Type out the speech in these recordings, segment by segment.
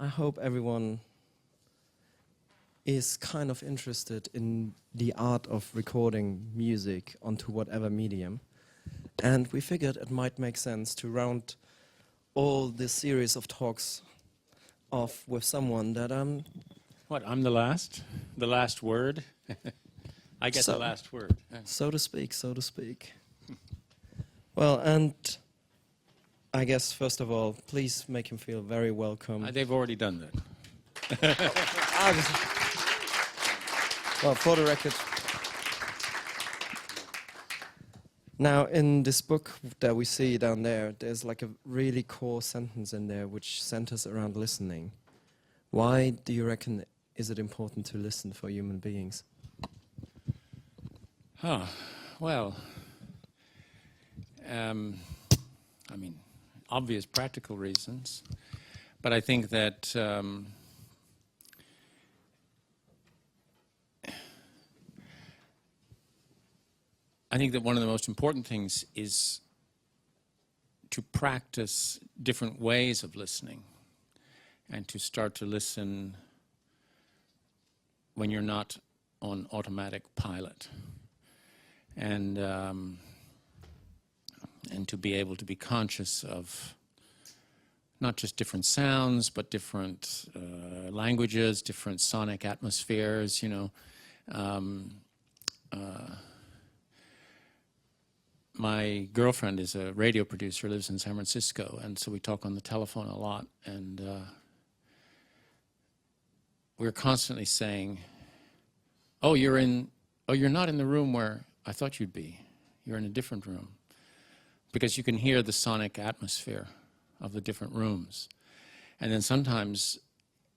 I hope everyone is kind of interested in the art of recording music onto whatever medium. And we figured it might make sense to round all this series of talks off with someone that What, I'm the last? The last word? I get the last word. So to speak, so to speak. Well, and I guess, first of all, please make him feel very welcome. They've already done that. Well, for the record. Now, in this book that we see down there, there's like a really core sentence in there which centers around listening. Why do you reckon is it important to listen for human beings? Well, I mean, obvious practical reasons, but I think that one of the most important things is to practice different ways of listening and to start to listen when you're not on automatic pilot, and to be able to be conscious of not just different sounds, but different languages, different sonic atmospheres, you know. My girlfriend is a radio producer, lives in San Francisco, and so we talk on the telephone a lot, and we're constantly saying, oh, you're not in the room where I thought you'd be. You're in a different room. Because you can hear the sonic atmosphere of the different rooms. And then sometimes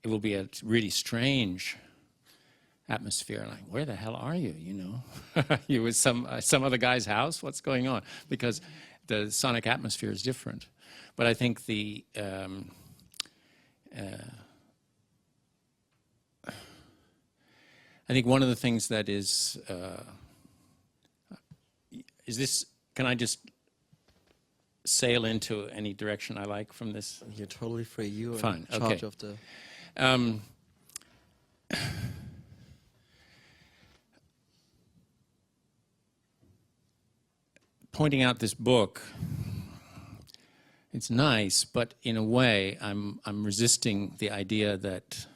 it will be a really strange atmosphere, like, where the hell are you, you know? You with some other guy's house? What's going on? Because the sonic atmosphere is different. But I think one of the things that is this, can I just sail into any direction I like from this? You're totally free. You are Fine. in charge of the... Pointing out this book, it's nice, but in a way I'm resisting the idea that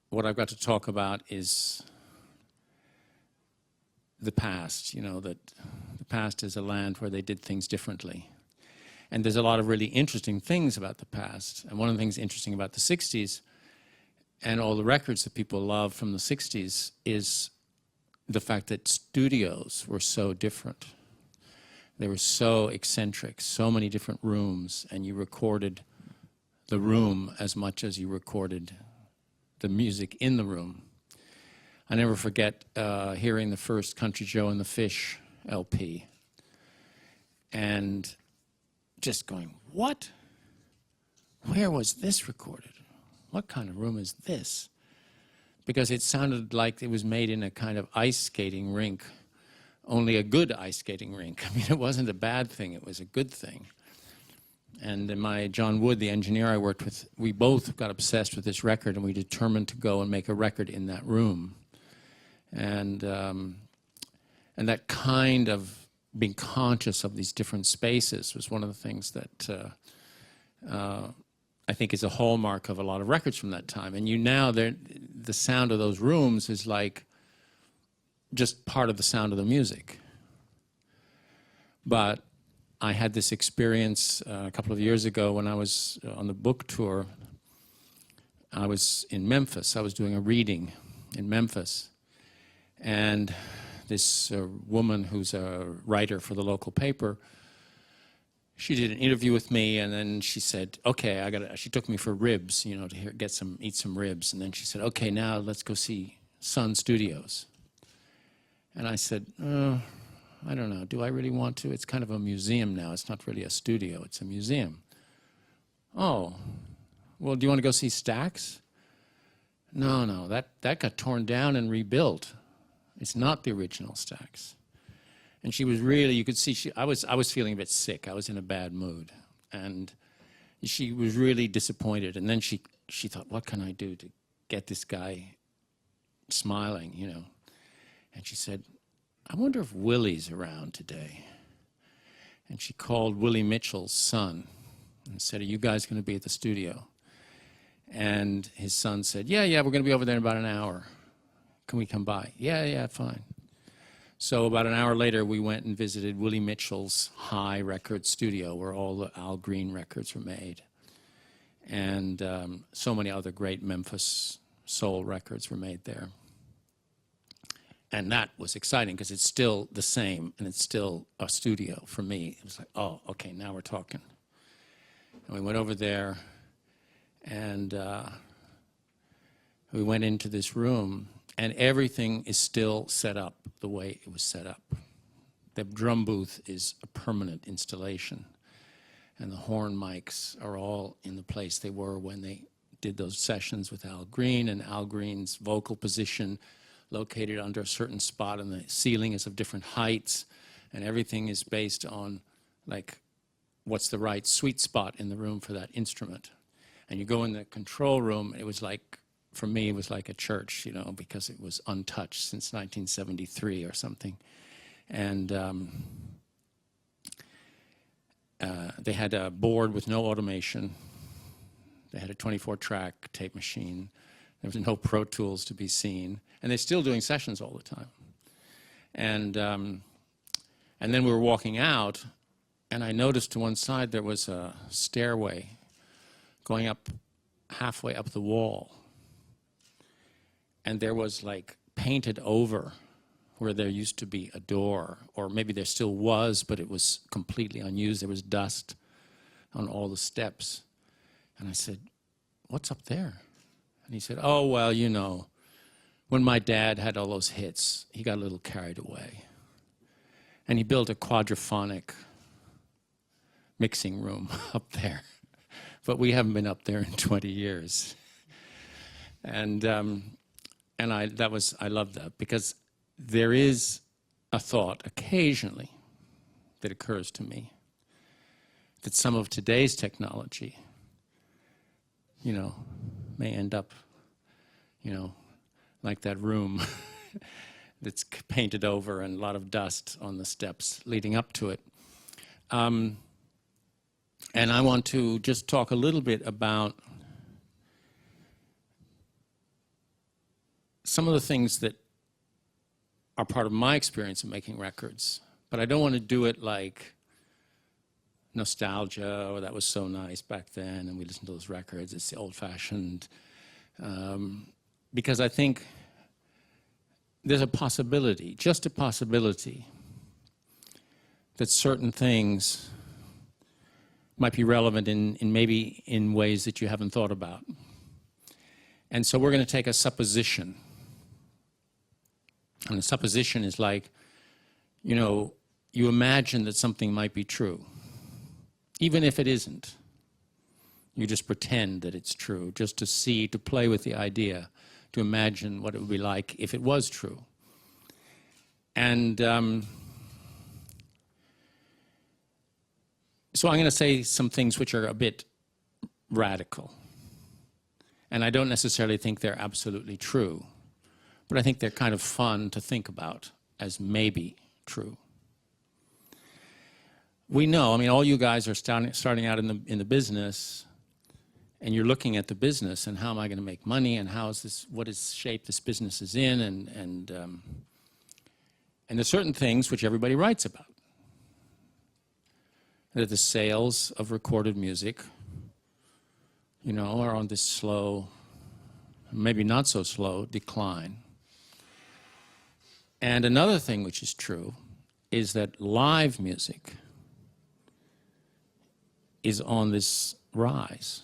what I've got to talk about is the past, you know, that the past is a land where they did things differently. And there's a lot of really interesting things about the past. And one of the things interesting about the 60s and all the records that people love from the 60s is the fact that studios were so different. They were so eccentric, so many different rooms, and you recorded the room as much as you recorded the music in the room. I never forget hearing the first Country Joe and the Fish LP and just going, what? Where was this recorded? What kind of room is this? Because it sounded like it was made in a kind of ice skating rink, only a good ice skating rink. I mean, it wasn't a bad thing, it was a good thing. And John Wood, the engineer I worked with, we both got obsessed with this record, and we determined to go and make a record in that room. And that kind of being conscious of these different spaces was one of the things that I think is a hallmark of a lot of records from that time. And the sound of those rooms is like just part of the sound of the music. But I had this experience a couple of years ago when I was on the book tour. I was in Memphis. I was doing a reading in Memphis. And this woman who's a writer for the local paper, she did an interview with me, and then she said, okay, she took me for ribs, you know, to eat some ribs. And then she said, okay, now let's go see Sun Studios. And I said, I don't know, do I really want to? It's kind of a museum now. It's not really a studio, it's a museum. Oh, well, do you want to go see Stax? No, that got torn down and rebuilt. It's not the original Stax. And she was really, you could see, I was feeling a bit sick. I was in a bad mood. And She was really disappointed, and then she thought, what can I do to get this guy smiling, you know? And she said, I wonder if Willie's around today. And she called Willie Mitchell's son and said, are you guys going to be at the studio? And his son said, yeah, we're going to be over there in about an hour. Can we come by? Yeah, fine. So about an hour later, we went and visited Willie Mitchell's High Record studio, where all the Al Green records were made. And so many other great Memphis soul records were made there. And that was exciting, because it's still the same, and it's still a studio for me. It was like, oh, okay, now we're talking. And we went over there, and we went into this room, and everything is still set up the way it was set up. The drum booth is a permanent installation, and the horn mics are all in the place they were when they did those sessions with Al Green, and Al Green's vocal position located under a certain spot, and the ceiling is of different heights, and everything is based on, like, what's the right sweet spot in the room for that instrument. And you go in the control room, it was like, for me, it was like a church, you know, because it was untouched since 1973 or something. And they had a board with no automation. They had a 24-track tape machine. There was no Pro Tools to be seen. And they're still doing sessions all the time. And then we were walking out, and I noticed to one side there was a stairway going up halfway up the wall. And there was, like, painted over where there used to be a door, or maybe there still was, but it was completely unused. There was dust on all the steps. And I said, what's up there? And he said, oh, well, you know, when my dad had all those hits, he got a little carried away. And he built a quadraphonic mixing room up there. But we haven't been up there in 20 years. And I loved that, because there is a thought occasionally that occurs to me that some of today's technology, you know, may end up, you know, like that room that's painted over and a lot of dust on the steps leading up to it. And I want to just talk a little bit about some of the things that are part of my experience of making records, but I don't want to do it like nostalgia, or that was so nice back then and we listened to those records, it's the old-fashioned, because I think there's a possibility, just a possibility, that certain things might be relevant in maybe in ways that you haven't thought about. And so we're going to take a supposition. And a supposition is like, you know, you imagine that something might be true. Even if it isn't. You just pretend that it's true, just to see, to play with the idea, to imagine what it would be like if it was true. And so I'm going to say some things which are a bit radical. And I don't necessarily think they're absolutely true, but I think they're kind of fun to think about as maybe true. We know, I mean, all you guys are starting out in the business, and you're looking at the business and how am I going to make money, and how is this, what is shape this business is in, and there's certain things which everybody writes about. That the sales of recorded music, you know, are on this slow, maybe not so slow, decline. And another thing which is true is that live music is on this rise.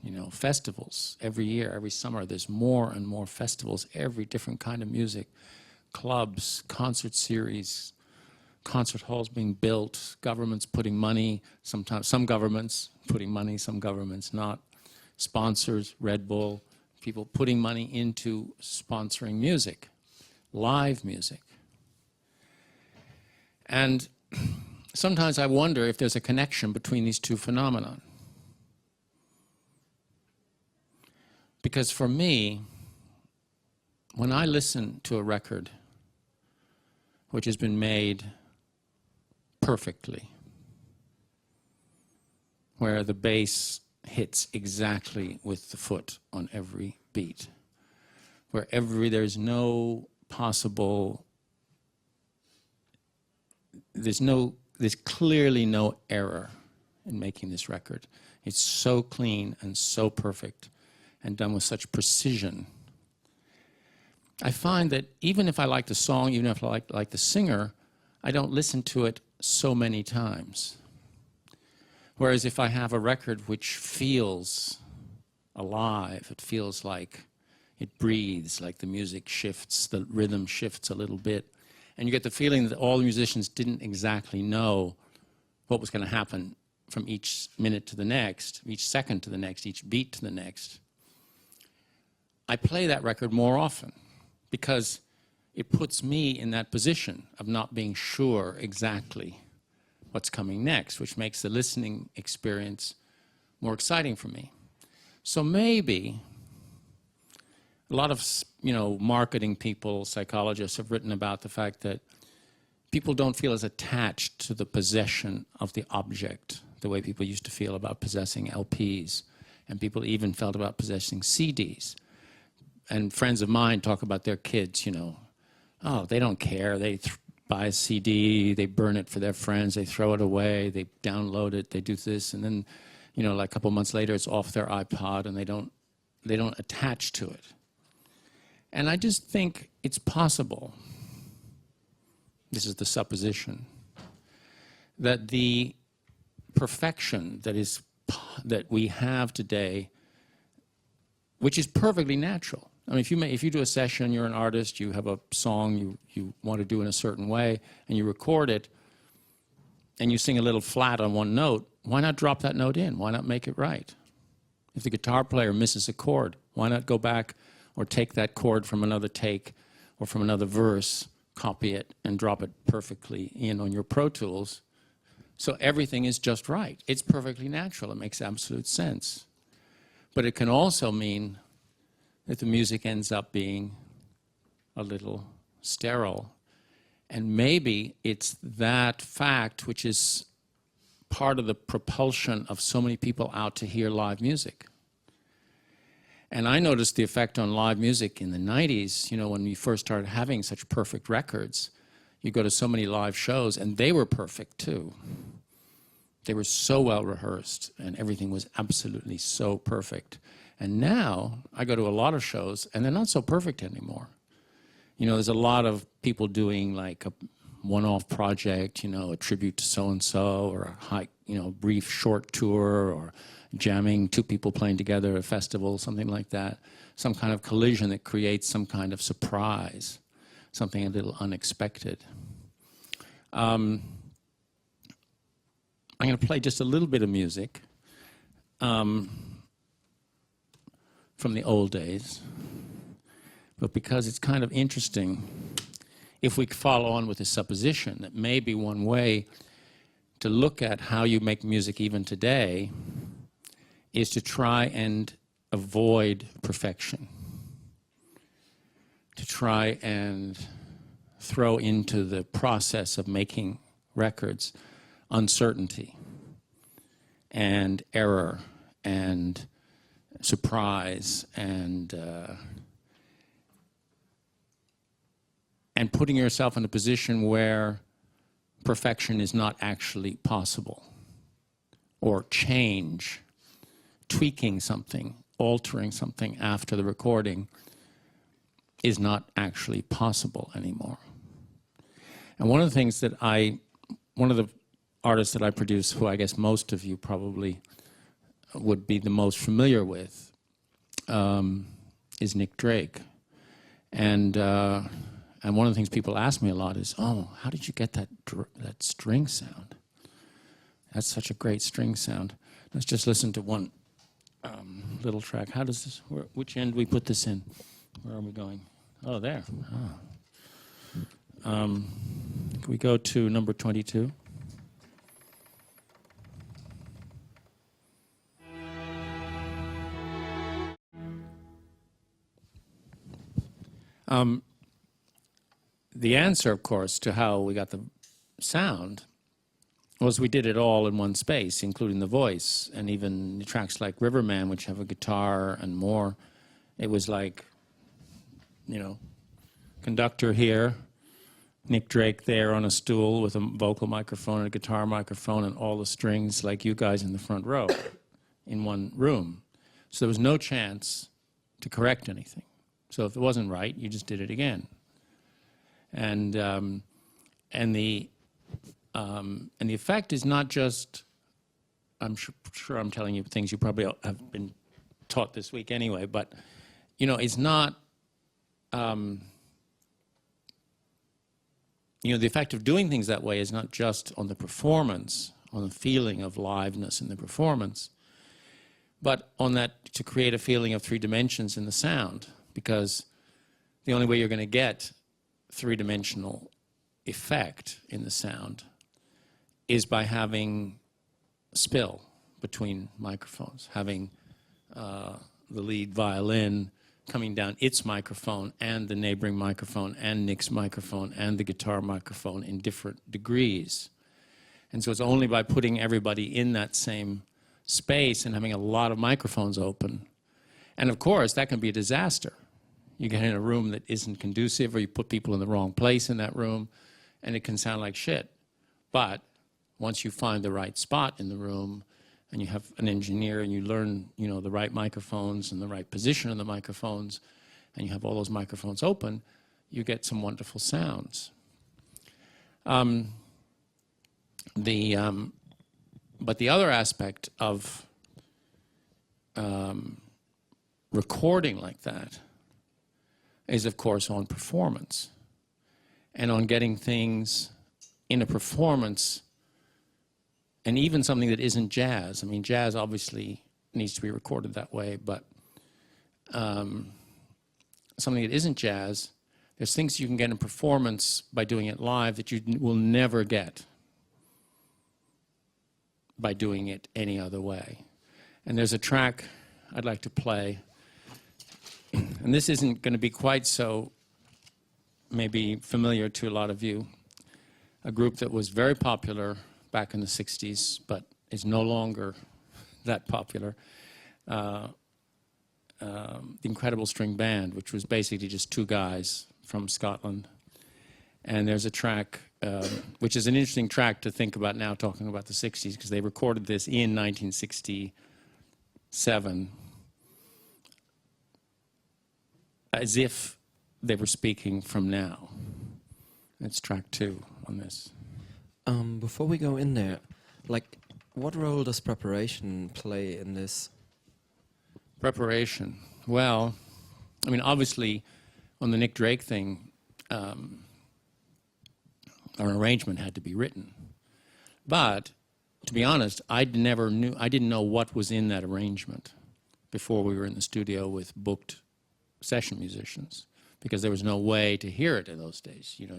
You know, festivals, every year, every summer, there's more and more festivals, every different kind of music, clubs, concert series, concert halls being built, governments putting money, sometimes some governments putting money, some governments not, sponsors, Red Bull, people putting money into sponsoring music, live music. And sometimes I wonder if there's a connection between these two phenomena. Because for me, when I listen to a record which has been made perfectly, where the bass hits exactly with the foot on every beat, where there's no possible, there's clearly no error in making this record. It's so clean and so perfect and done with such precision. I find that even if I like the song, even if I like the singer, I don't listen to it so many times. Whereas if I have a record which feels alive, it feels like it breathes, like the music shifts, the rhythm shifts a little bit, and you get the feeling that all the musicians didn't exactly know what was going to happen from each minute to the next, each second to the next, each beat to the next, I play that record more often because it puts me in that position of not being sure exactly what's coming next, which makes the listening experience more exciting for me. So maybe a lot of, marketing people, psychologists have written about the fact that people don't feel as attached to the possession of the object the way people used to feel about possessing LPs, and people even felt about possessing CDs. And friends of mine talk about their kids, oh, they don't care. They buy a CD, they burn it for their friends, they throw it away, they download it, they do this, and then, like a couple months later, it's off their iPod, and they don't attach to it. And I just think it's possible, this is the supposition, that the perfection that we have today, which is perfectly natural. I mean, if you do a session, you're an artist, you have a song you want to do in a certain way, and you record it, and you sing a little flat on one note, why not drop that note in? Why not make it right? If the guitar player misses a chord, why not go back or take that chord from another take or from another verse, copy it, and drop it perfectly in on your Pro Tools, so everything is just right. It's perfectly natural. It makes absolute sense. But it can also mean that the music ends up being a little sterile. And maybe it's that fact which is part of the propulsion of so many people out to hear live music. And I noticed the effect on live music in the 90s, when we first started having such perfect records. You go to so many live shows, and they were perfect too. They were so well rehearsed, and everything was absolutely so perfect. And now, I go to a lot of shows, and they're not so perfect anymore. There's a lot of people doing like a one-off project, a tribute to so-and-so, or a brief short tour, or jamming, two people playing together at a festival, something like that. Some kind of collision that creates some kind of surprise, something a little unexpected. I'm going to play just a little bit of music from the old days, but because it's kind of interesting, if we follow on with this supposition, that maybe one way to look at how you make music even today is to try and avoid perfection, to try and throw into the process of making records uncertainty and error and surprise and putting yourself in a position where perfection is not actually possible, or change, tweaking something, altering something after the recording is not actually possible anymore. And one of the things that one of the artists that I produce, who I guess most of you probably would be the most familiar with, is Nick Drake. And one of the things people ask me a lot is, oh, how did you get that string sound? That's such a great string sound. Let's just listen to one little track. How does this, which end do we put this in? Where are we going? Oh, there. Oh. Can we go to number 22? The answer, of course, to how we got the sound was we did it all in one space, including the voice, and even the tracks like Riverman, which have a guitar and more. It was like, you know, conductor here, Nick Drake there on a stool with a vocal microphone and a guitar microphone and all the strings like you guys in the front row in one room. So there was no chance to correct anything. So if it wasn't right, you just did it again. And the effect is not just, I'm sure I'm telling you things you probably have been taught this week anyway, but, you know, it's not, you know, the effect of doing things that way is not just on the performance, on the feeling of liveness in the performance, but on that, to create a feeling of 3 dimensions in the sound, because the only way you're going to get 3-dimensional effect in the sound is by having spill between microphones, having the lead violin coming down its microphone and the neighboring microphone and Nick's microphone and the guitar microphone in different degrees. And so it's only by putting everybody in that same space and having a lot of microphones open. And of course, that can be a disaster. You get in a room that isn't conducive, or you put people in the wrong place in that room, and it can sound like shit. But once you find the right spot in the room, and you have an engineer, and you learn, you know, the right microphones and the right position of the microphones, and you have all those microphones open, you get some wonderful sounds. But the other aspect of recording like that is, of course, on performance and on getting things in a performance, and even something that isn't jazz. I mean, jazz obviously needs to be recorded that way, but something that isn't jazz, there's things you can get in performance by doing it live that you will never get by doing it any other way. And there's a track I'd like to play, and this isn't going to be quite so maybe familiar to a lot of you. A group that was very popular back in the 60s, but is no longer that popular. The Incredible String Band, which was basically just 2 guys from Scotland. And there's a track, which is an interesting track to think about now, talking about the 60s, because they recorded this in 1967, as if they were speaking from now. It's track 2 on this. Before we go in there, like, what role does preparation play in this? Preparation. Well, I mean, obviously, on the Nick Drake thing, our arrangement had to be written. But, to be honest, I didn't know what was in that arrangement before we were in the studio with booked session musicians, because there was no way to hear it in those days. You know,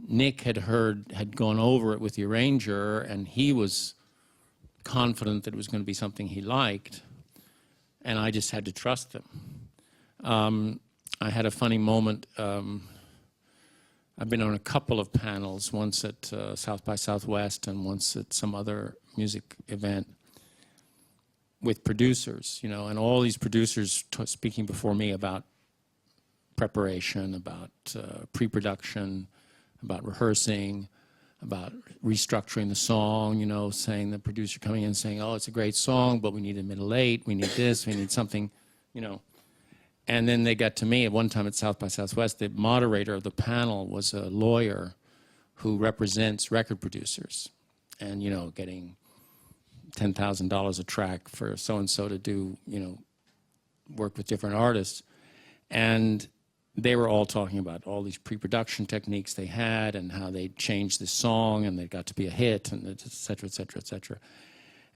Nick had gone over it with the arranger, and he was confident that it was going to be something he liked, and I just had to trust him. I had a funny moment. I've been on a couple of panels, once at South by Southwest and once at some other music event with producers, you know, and all these producers speaking before me about preparation, about pre-production, about rehearsing, about restructuring the song, you know, saying the producer coming in saying, oh, it's a great song, but we need a middle 8, we need this, we need something, you know. And then they got to me at one time at South by Southwest. The moderator of the panel was a lawyer who represents record producers, and, you know, getting $10,000 a track for so-and-so to do, you know, work with different artists. And they were all talking about all these pre-production techniques they had and how they changed the song and they got to be a hit, and et cetera, et cetera, et cetera.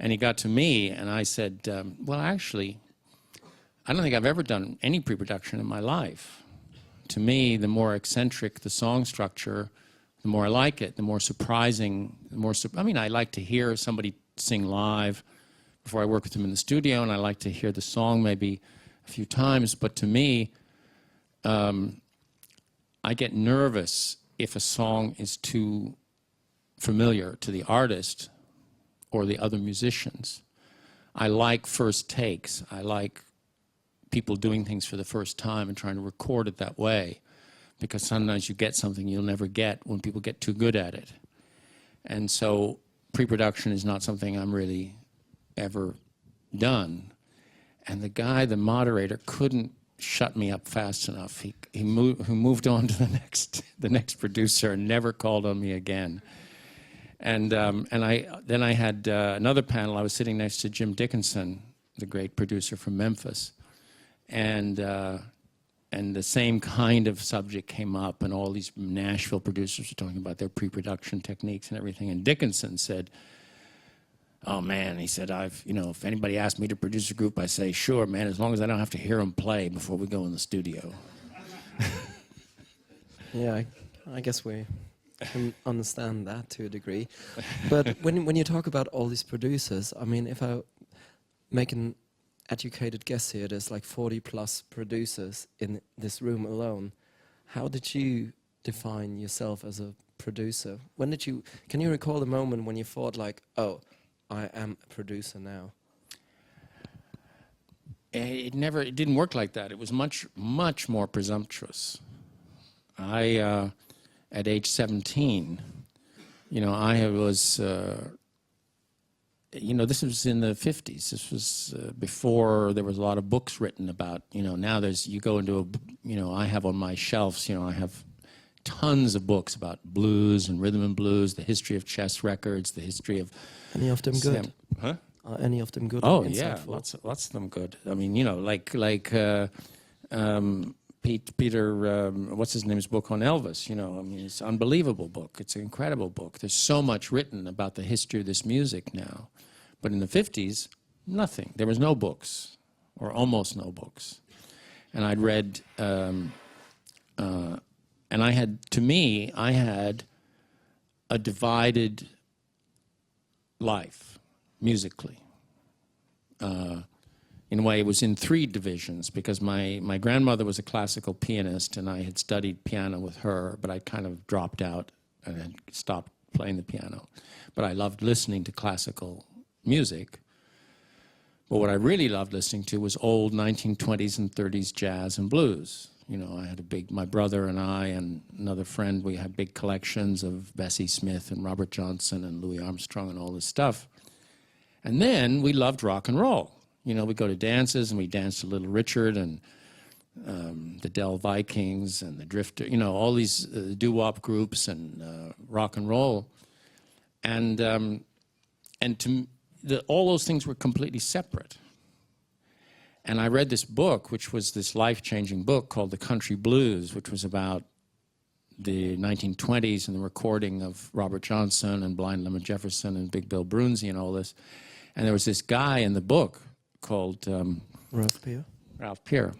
And he got to me, and I said, well, actually, I don't think I've ever done any pre-production in my life. To me, the more eccentric the song structure, the more I like it, the more surprising, I mean, I like to hear somebody sing live before I work with them in the studio, and I like to hear the song maybe a few times, but to me, I get nervous if a song is too familiar to the artist or the other musicians. I like first takes. I like people doing things for the first time and trying to record it that way, because sometimes you get something you'll never get when people get too good at it. And so pre-production is not something I'm really ever done. And the guy, the moderator, couldn't shut me up fast enough. He moved on to the next producer and never called on me again. And then I had another panel. I was sitting next to Jim Dickinson, the great producer from Memphis, and the same kind of subject came up, and all these Nashville producers were talking about their pre-production techniques and everything. And Dickinson said, "Oh man," he said, if anybody asked me to produce a group, I say, sure, man, as long as I don't have to hear them play before we go in the studio. Yeah, I guess we can understand that to a degree. But when you talk about all these producers, I mean, if I make an educated guess here, there's like 40 plus producers in this room alone. How did you define yourself as a producer? Can you recall the moment when you thought like, oh, I am a producer now? It didn't work like that. It was much more presumptuous. At age 17, I was, this was in the 50s. This was before there was a lot of books written about, now you go into I have on my shelves, I have tons of books about blues and rhythm and blues, the history of chess records, the history of... Any of them good? Huh? Are any of them good? Oh, yeah, lots of them good. I mean, Peter, what's his name's book on Elvis, it's an unbelievable book. It's an incredible book. There's so much written about the history of this music now. But in the 50s, nothing. There was no books, or almost no books. And I'd read, and I had a divided life, musically. In a way, it was in 3 divisions, because my grandmother was a classical pianist, and I had studied piano with her, but I kind of dropped out and had stopped playing the piano. But I loved listening to classical music. But what I really loved listening to was old 1920s and 30s jazz and blues. I had my brother and I and another friend, we had big collections of Bessie Smith and Robert Johnson and Louis Armstrong and all this stuff. And then we loved rock and roll. We go to dances, and we danced to Little Richard and the Dell Vikings and the Drifter, all these doo-wop groups and rock and roll. And all those things were completely separate. And I read this book, which was this life-changing book called The Country Blues, which was about the 1920s and the recording of Robert Johnson and Blind Lemon Jefferson and Big Bill Broonzy and all this. And there was this guy in the book called Ralph Peer,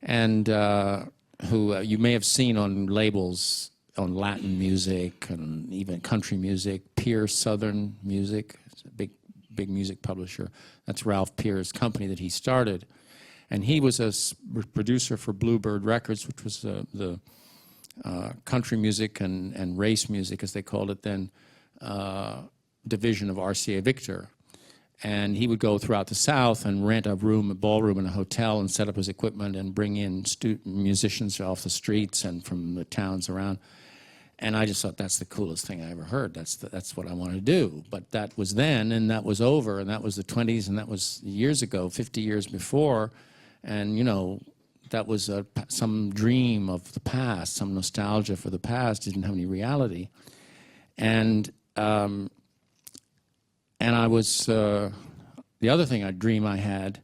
and who you may have seen on labels on Latin music and even country music. Peer Southern Music, it's a big music publisher. That's Ralph Peer's company that he started, and he was a producer for Bluebird Records, which was the country music and race music, as they called it then, division of RCA Victor. And he would go throughout the South and rent a ballroom in a hotel and set up his equipment and bring in musicians off the streets and from the towns around. And I just thought, that's the coolest thing I ever heard. That's what I want to do. But that was then, and that was over, and that was the 20s, and that was years ago, 50 years before. And, that was some dream of the past, some nostalgia for the past, didn't have any reality. And I was, the other thing I had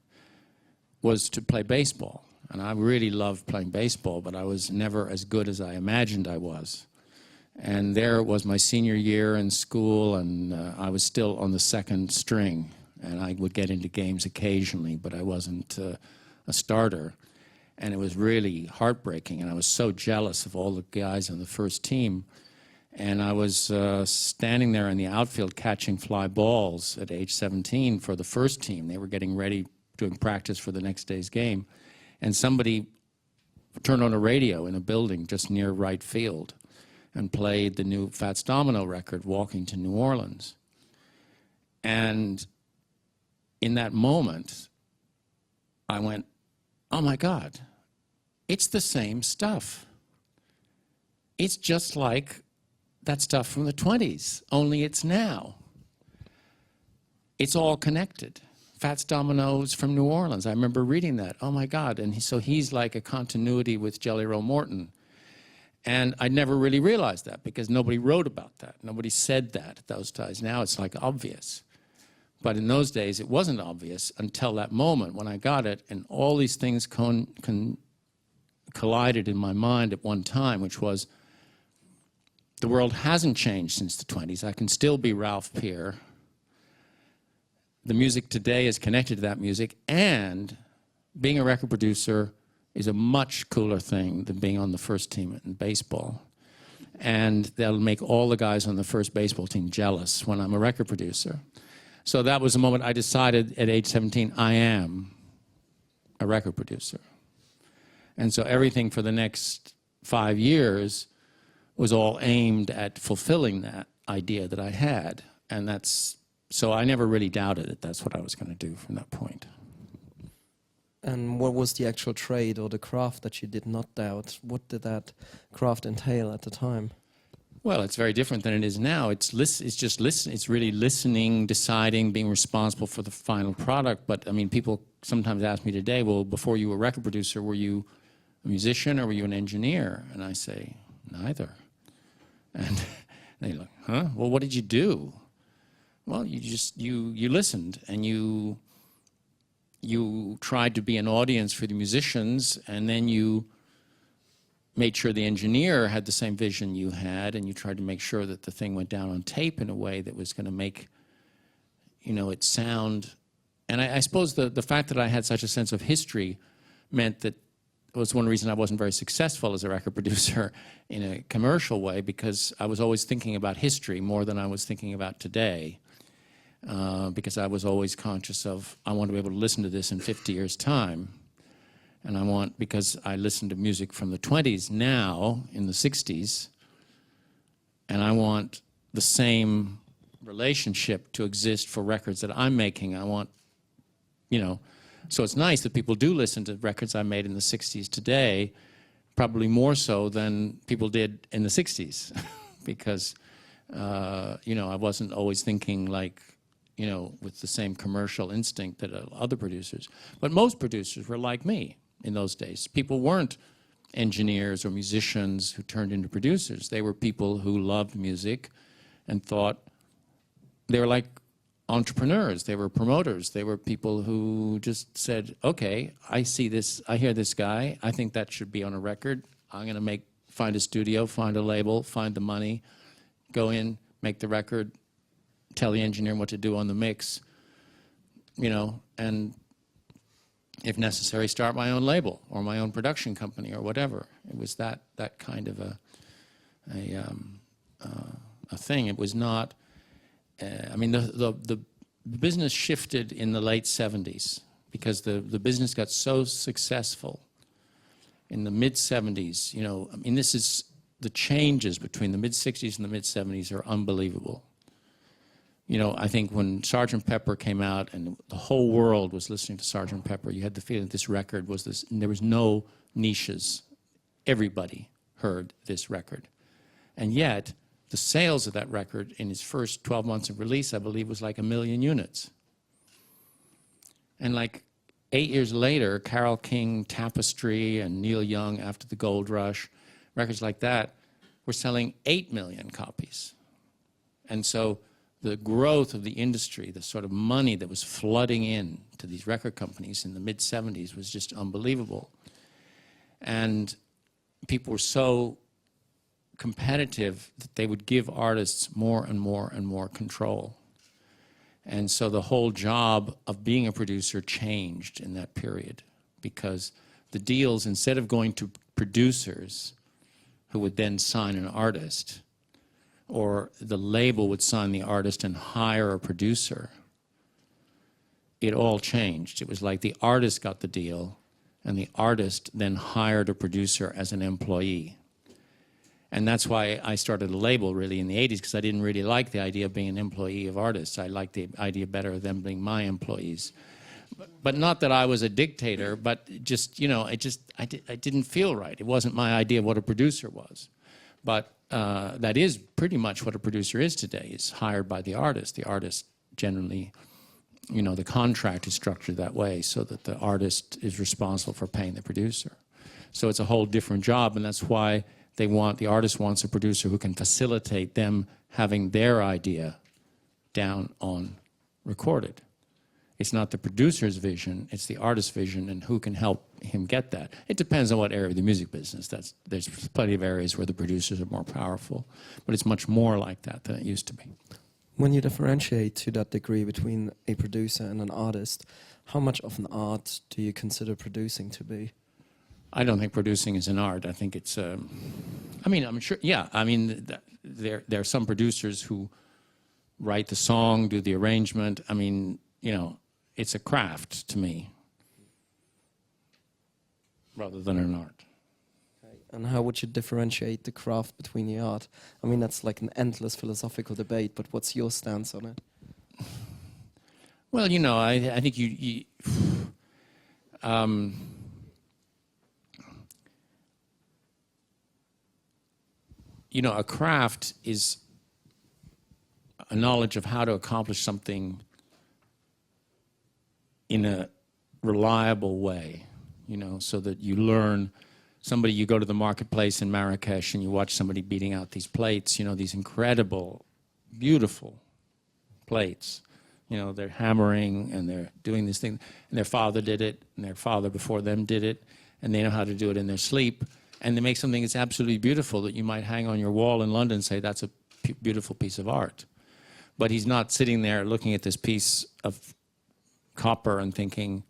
was to play baseball. And I really loved playing baseball, but I was never as good as I imagined I was. And there it was my senior year in school, and I was still on the second string. And I would get into games occasionally, but I wasn't a starter. And it was really heartbreaking, and I was so jealous of all the guys on the first team. And I was standing there in the outfield catching fly balls at age 17 for the first team. They were getting ready, doing practice for the next day's game. And somebody turned on a radio in a building just near right field and played the new Fats Domino record, Walking to New Orleans. And in that moment, I went, oh my God, it's the same stuff. It's just like that stuff from the 20s, only it's now. It's all connected. Fats Domino's from New Orleans. I remember reading that. Oh my God. And so he's like a continuity with Jelly Roll Morton. And I never really realized that because nobody wrote about that. Nobody said that at those times. Now it's like obvious. But in those days, it wasn't obvious until that moment when I got it, and all these things collided in my mind at one time, which was the world hasn't changed since the 20s. I can still be Ralph Peer. The music today is connected to that music, and being a record producer is a much cooler thing than being on the first team in baseball. And that'll make all the guys on the first baseball team jealous when I'm a record producer. So that was the moment I decided at age 17, I am a record producer. And so everything for the next 5 years was all aimed at fulfilling that idea that I had. And so I never really doubted it. That's what I was going to do from that point. And what was the actual trade or the craft that you did not doubt? What did that craft entail at the time? Well, it's very different than it is now. It's just listen. It's really listening, deciding, being responsible for the final product. But I mean, people sometimes ask me today, well, before you were a record producer, were you a musician or were you an engineer? And I say, neither. And they look, huh? Well, what did you do? Well, you listened, and you tried to be an audience for the musicians, and then you made sure the engineer had the same vision you had, and you tried to make sure that the thing went down on tape in a way that was going to make, it sound. And I suppose the fact that I had such a sense of history meant that it was one reason I wasn't very successful as a record producer in a commercial way, because I was always thinking about history more than I was thinking about today. Because I was always conscious of, I want to be able to listen to this in 50 years' time. And because I listen to music from the 20s now, in the 60s, and I want the same relationship to exist for records that I'm making. I want, so it's nice that people do listen to records I made in the 60s today, probably more so than people did in the 60s, because, I wasn't always thinking like, with the same commercial instinct that other producers. But most producers were like me in those days. People weren't engineers or musicians who turned into producers. They were people who loved music and thought they were like entrepreneurs. They were promoters. They were people who just said, okay, I see this, I hear this guy, I think that should be on a record. I'm going to find a studio, find a label, find the money, go in, make the record, tell the engineer what to do on the mix, and if necessary, start my own label or my own production company or whatever. It was that kind of a thing. It was not. The business shifted in the late 70s because the business got so successful in the mid 70s. This is the changes between the mid 60s and the mid 70s are unbelievable. I think when Sgt. Pepper came out and the whole world was listening to Sgt. Pepper, you had the feeling that this record was this, and there was no niches. Everybody heard this record. And yet, the sales of that record in its first 12 months of release, I believe, was like 1 million units. And like 8 years later, Carole King, Tapestry, and Neil Young, After the Gold Rush, records like that were selling 8 million copies. And so the growth of the industry, the sort of money that was flooding in to these record companies in the mid-70s was just unbelievable. And people were so competitive that they would give artists more and more and more control. And so the whole job of being a producer changed in that period, because the deals, instead of going to producers who would then sign an artist, or the label would sign the artist and hire a producer, it all changed. It was like the artist got the deal, and the artist then hired a producer as an employee. And that's why I started a label really in the 80s, because I didn't really like the idea of being an employee of artists. I liked the idea better of them being my employees. But not that I was a dictator, but just, you know, I didn't feel right. It wasn't my idea of what a producer was. But that is pretty much what a producer is today. It's hired by the artist. The artist generally, you know, the contract is structured that way so that the artist is responsible for paying the producer. So it's a whole different job, and that's why the artist wants a producer who can facilitate them having their idea down on recorded. It's not the producer's vision, it's the artist's vision, and who can help him get that. It depends on what area of the music business. There's plenty of areas where the producers are more powerful, but it's much more like that than it used to be. When you differentiate to that degree between a producer and an artist, how much of an art do you consider producing to be? I don't think producing is an art. I think it's, I mean, I'm sure, yeah, I mean, there are some producers who write the song, do the arrangement. I mean, you know, it's a craft to me rather than an art. Okay. And how would you differentiate the craft between the art? I mean, that's like an endless philosophical debate, but what's your stance on it? Well, you know, I think you know, a craft is a knowledge of how to accomplish something in a reliable way, you know, so that you learn. You go to the marketplace in Marrakesh and you watch somebody beating out these plates, you know, these incredible, beautiful plates. You know, they're hammering and they're doing this thing, and their father did it, and their father before them did it, and they know how to do it in their sleep. And they make something that's absolutely beautiful that you might hang on your wall in London and say, that's a beautiful piece of art. But he's not sitting there looking at this piece of copper and thinking,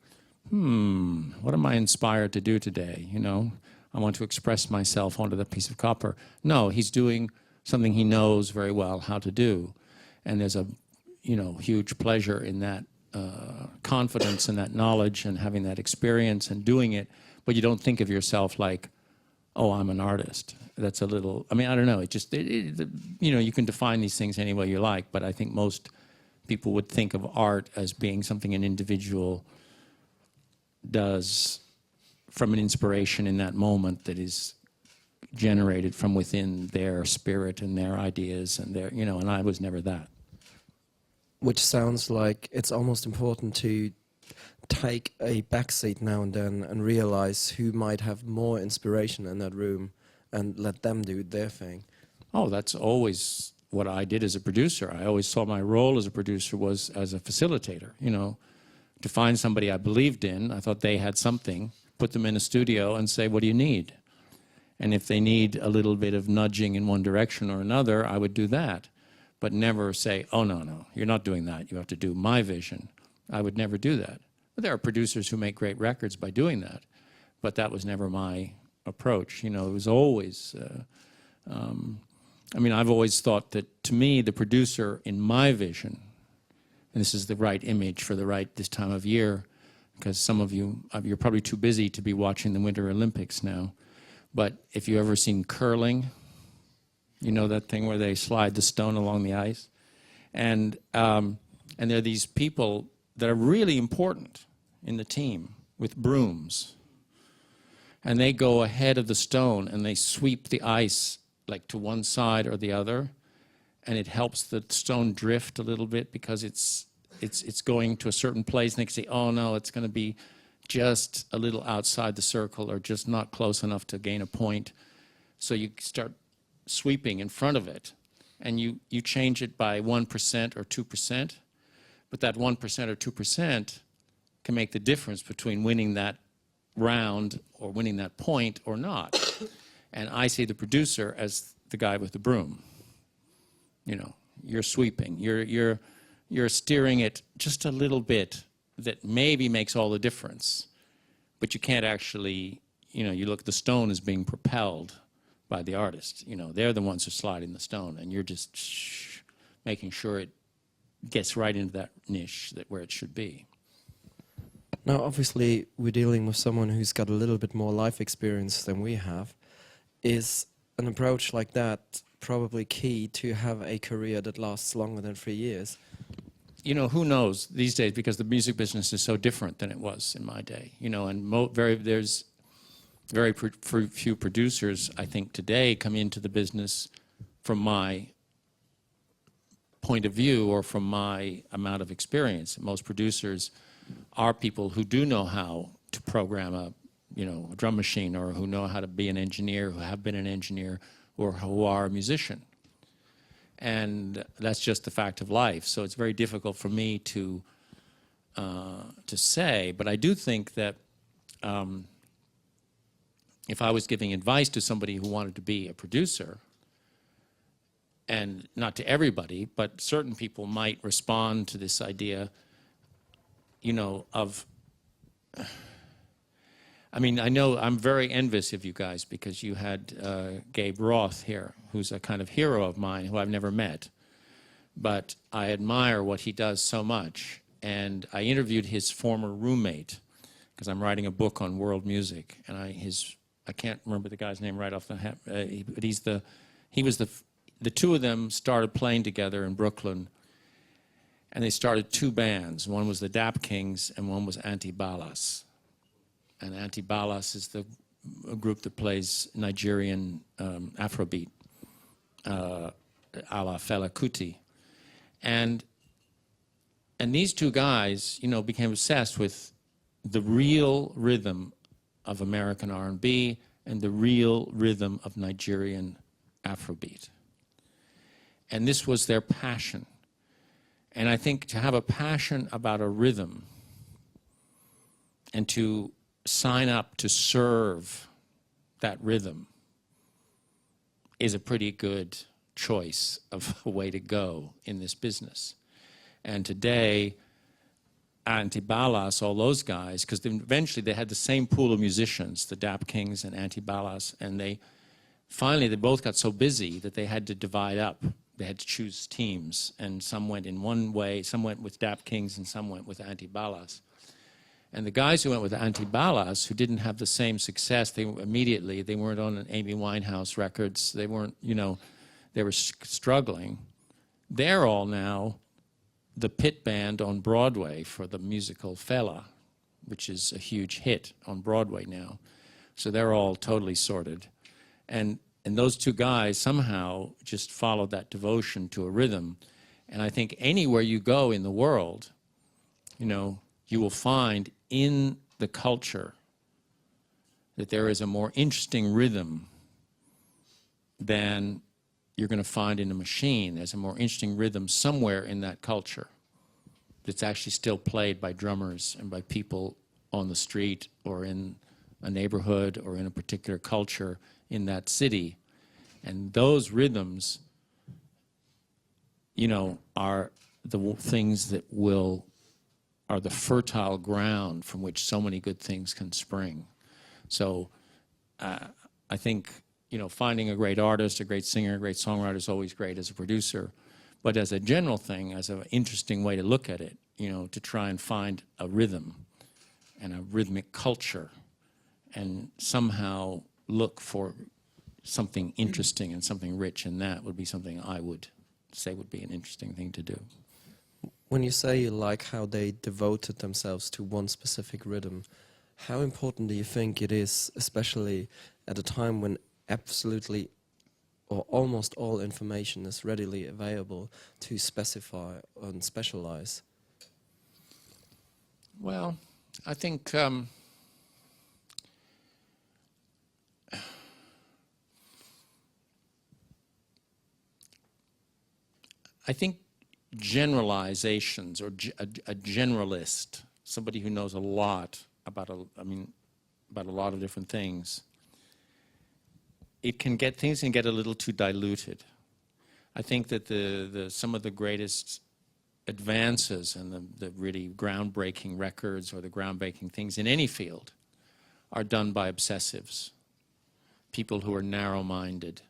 what am I inspired to do today? You know, I want to express myself onto that piece of copper. No, he's doing something he knows very well how to do. And there's a, you know, huge pleasure in that confidence and that knowledge and having that experience and doing it. But you don't think of yourself like, oh, I'm an artist. That's a little, I mean, I don't know. You know, you can define these things any way you like, but I think most people would think of art as being something an individual does from an inspiration in that moment that is generated from within their spirit and their ideas and their, you know, and I was never that. Which sounds like it's almost important to take a backseat now and then and realize who might have more inspiration in that room and let them do their thing. Oh, that's always what I did as a producer. I always saw my role as a producer was as a facilitator, you know, to find somebody I believed in. I thought they had something, put them in a studio and say, what do you need? And if they need a little bit of nudging in one direction or another, I would do that. But never say, oh, no, you're not doing that. You have to do my vision. I would never do that. But there are producers who make great records by doing that. But that was never my approach. You know, it was always, I mean, I've always thought that, to me, the producer in my vision, and this is the right image for this time of year, because some of you, you're probably too busy to be watching the Winter Olympics now. But if you've ever seen curling, you know that thing where they slide the stone along the ice? And there are these people that are really important in the team with brooms. And they go ahead of the stone and they sweep the ice like to one side or the other. And it helps the stone drift a little bit because it's going to a certain place, and they can say, oh no, it's going to be just a little outside the circle or just not close enough to gain a point. So you start sweeping in front of it, and you change it by 1% or 2%, but that 1% or 2% can make the difference between winning that round or winning that point or not. And I see the producer as the guy with the broom. You know, you're sweeping, you're steering it just a little bit that maybe makes all the difference, but you can't actually, you know, you look, the stone is being propelled by the artist. You know, they're the ones who are sliding the stone, and you're just making sure it gets right into that niche where it should be. Now, obviously, we're dealing with someone who's got a little bit more life experience than we have. Is an approach like that probably key to have a career that lasts longer than 3 years? You know, who knows these days, because the music business is so different than it was in my day. You know, and there's very few producers, I think, today come into the business from my point of view or from my amount of experience. Most producers are people who do know how to program a drum machine, or who know how to be an engineer, who have been an engineer, or who are a musician. And that's just the fact of life. So it's very difficult for me to say, but I do think that if I was giving advice to somebody who wanted to be a producer, and not to everybody, but certain people might respond to this idea, you know, of, I mean, I know I'm very envious of you guys, because you had Gabe Roth here, who's a kind of hero of mine who I've never met. But I admire what he does so much. And I interviewed his former roommate, because I'm writing a book on world music. And I can't remember the guy's name right off the head, but the two of them started playing together in Brooklyn. And they started two bands. One was the Dap Kings and one was Anti-Balas. And Anti-Balas is a group that plays Nigerian Afrobeat, a la Fela Kuti. And these two guys, you know, became obsessed with the real rhythm of American R&B and the real rhythm of Nigerian Afrobeat. And this was their passion. And I think to have a passion about a rhythm and to sign up to serve that rhythm is a pretty good choice of a way to go in this business. And today, Anti-Balas, all those guys, because eventually they had the same pool of musicians, the Dap Kings and Anti-Balas, and they both got so busy that they had to divide up. They had to choose teams, and some went in one way, some went with Dap Kings, and some went with Anti-Balas. And the guys who went with Anti-Balas, who didn't have the same success, they weren't on an Amy Winehouse records, they weren't, you know, they were struggling. They're all now the pit band on Broadway for the musical Fela, which is a huge hit on Broadway now. So they're all totally sorted. And those two guys somehow just followed that devotion to a rhythm. And I think anywhere you go in the world, you know, you will find in the culture that there is a more interesting rhythm than you're going to find in a machine. There's a more interesting rhythm somewhere in that culture that's actually still played by drummers and by people on the street or in a neighborhood or in a particular culture in that city. And those rhythms, you know, are the things that are the fertile ground from which so many good things can spring. So I think, you know, finding a great artist, a great singer, a great songwriter is always great as a producer. But as a general thing, as an interesting way to look at it, you know, to try and find a rhythm and a rhythmic culture and somehow look for something interesting and something rich in that would be something I would say would be an interesting thing to do. When you say you like how they devoted themselves to one specific rhythm, how important do you think it is, especially at a time when absolutely or almost all information is readily available, to specify and specialize? Well, I think generalizations, or a generalist, somebody who knows a lot about about a lot of different things, things can get a little too diluted. I think that some of the greatest advances and the really groundbreaking records or the groundbreaking things in any field are done by obsessives, people who are narrow-minded,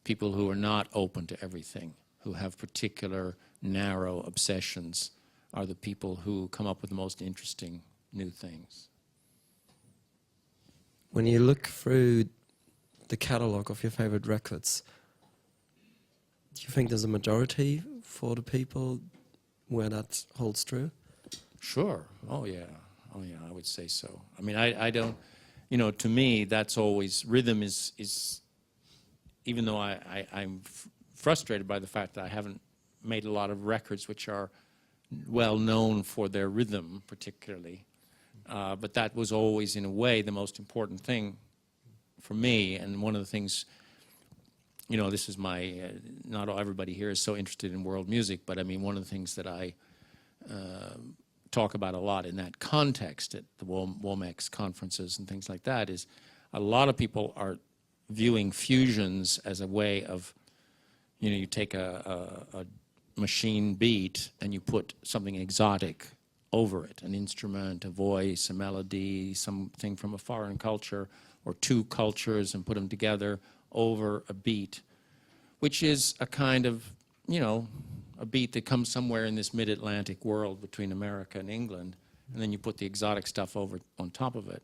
people who are not open to everything, who have particular narrow obsessions, are the people who come up with the most interesting new things. When you look through the catalog of your favorite records, do you think there's a majority for the people where that holds true? Sure. Oh yeah, I would say so. I mean, I don't, you know, to me, that's always, rhythm is even though I'm frustrated by the fact that I haven't made a lot of records which are well known for their rhythm particularly, but that was always, in a way, the most important thing for me. And one of the things, you know, this is my, not everybody here is so interested in world music, but I mean, one of the things that I talk about a lot in that context at the WOMEX conferences and things like that is a lot of people are viewing fusions as a way of, you know, you take a machine beat and you put something exotic over it, an instrument, a voice, a melody, something from a foreign culture, or two cultures, and put them together over a beat, which is a kind of, you know, a beat that comes somewhere in this mid-Atlantic world between America and England, and then you put the exotic stuff over on top of it.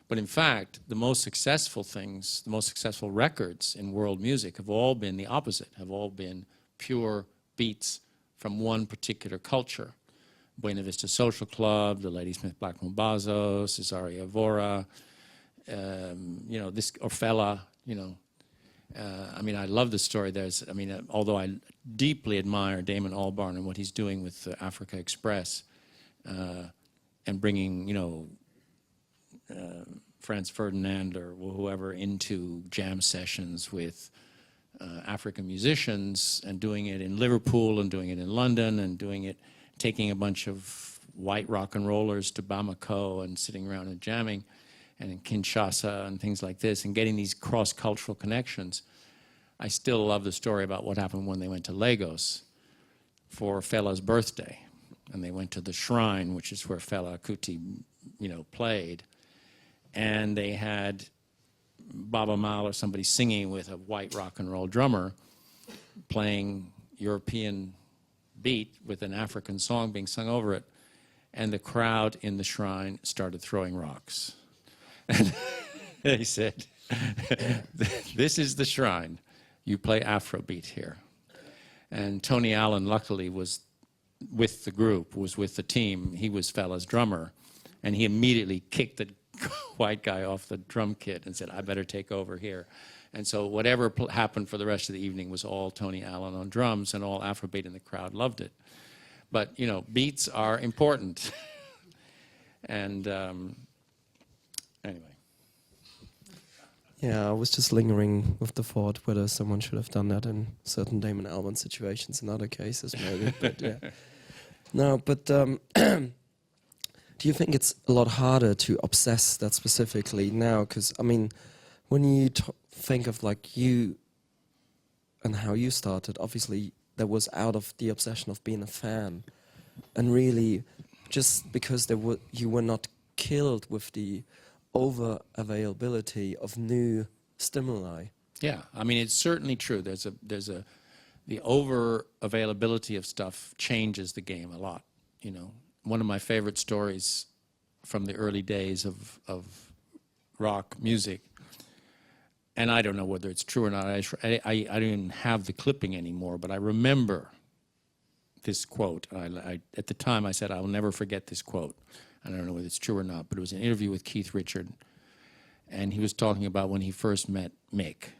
But in fact, the most successful things, the most successful records in world music have all been the opposite, have all been pure beats from one particular culture. Buena Vista Social Club, the Ladysmith Black Mambazo, Cesaria Evora, you know, this Orfella, you know. I mean, I love the story. There's, I mean, although I deeply admire Damon Albarn and what he's doing with Africa Express and bringing, you know, Franz Ferdinand or whoever into jam sessions with African musicians, and doing it in Liverpool and doing it in London and doing it, taking a bunch of white rock and rollers to Bamako and sitting around and jamming, and in Kinshasa and things like this, and getting these cross-cultural connections. I still love the story about what happened when they went to Lagos for Fela's birthday, and they went to the shrine, which is where Fela Kuti, you know, played, and they had Baba Mal or somebody singing with a white rock and roll drummer playing European beat with an African song being sung over it, and the crowd in the shrine started throwing rocks. And he said, "This is the shrine. You play Afrobeat here." And Tony Allen, luckily, was with the group, was with the team. He was Fela's drummer, and he immediately kicked the white guy off the drum kit and said, "I better take over here." And so whatever happened for the rest of the evening was all Tony Allen on drums and all Afrobeat, and the crowd loved it. But, you know, beats are important. And anyway. Yeah, I was just lingering with the thought whether someone should have done that in certain Damon Albarn situations, in other cases maybe, but yeah. No, but do you think it's a lot harder to obsess that specifically now? Because, I mean, when you think of like you and how you started, obviously that was out of the obsession of being a fan, and really just because you were not killed with the over availability of new stimuli. Yeah, I mean, it's certainly true. The over availability of stuff changes the game a lot. You know, one of my favorite stories from the early days of rock music, and I don't know whether it's true or not. I don't even have the clipping anymore, but I remember this quote. At the time, I said, I will never forget this quote. I don't know whether it's true or not, but it was an interview with Keith Richard, and he was talking about when he first met Mick.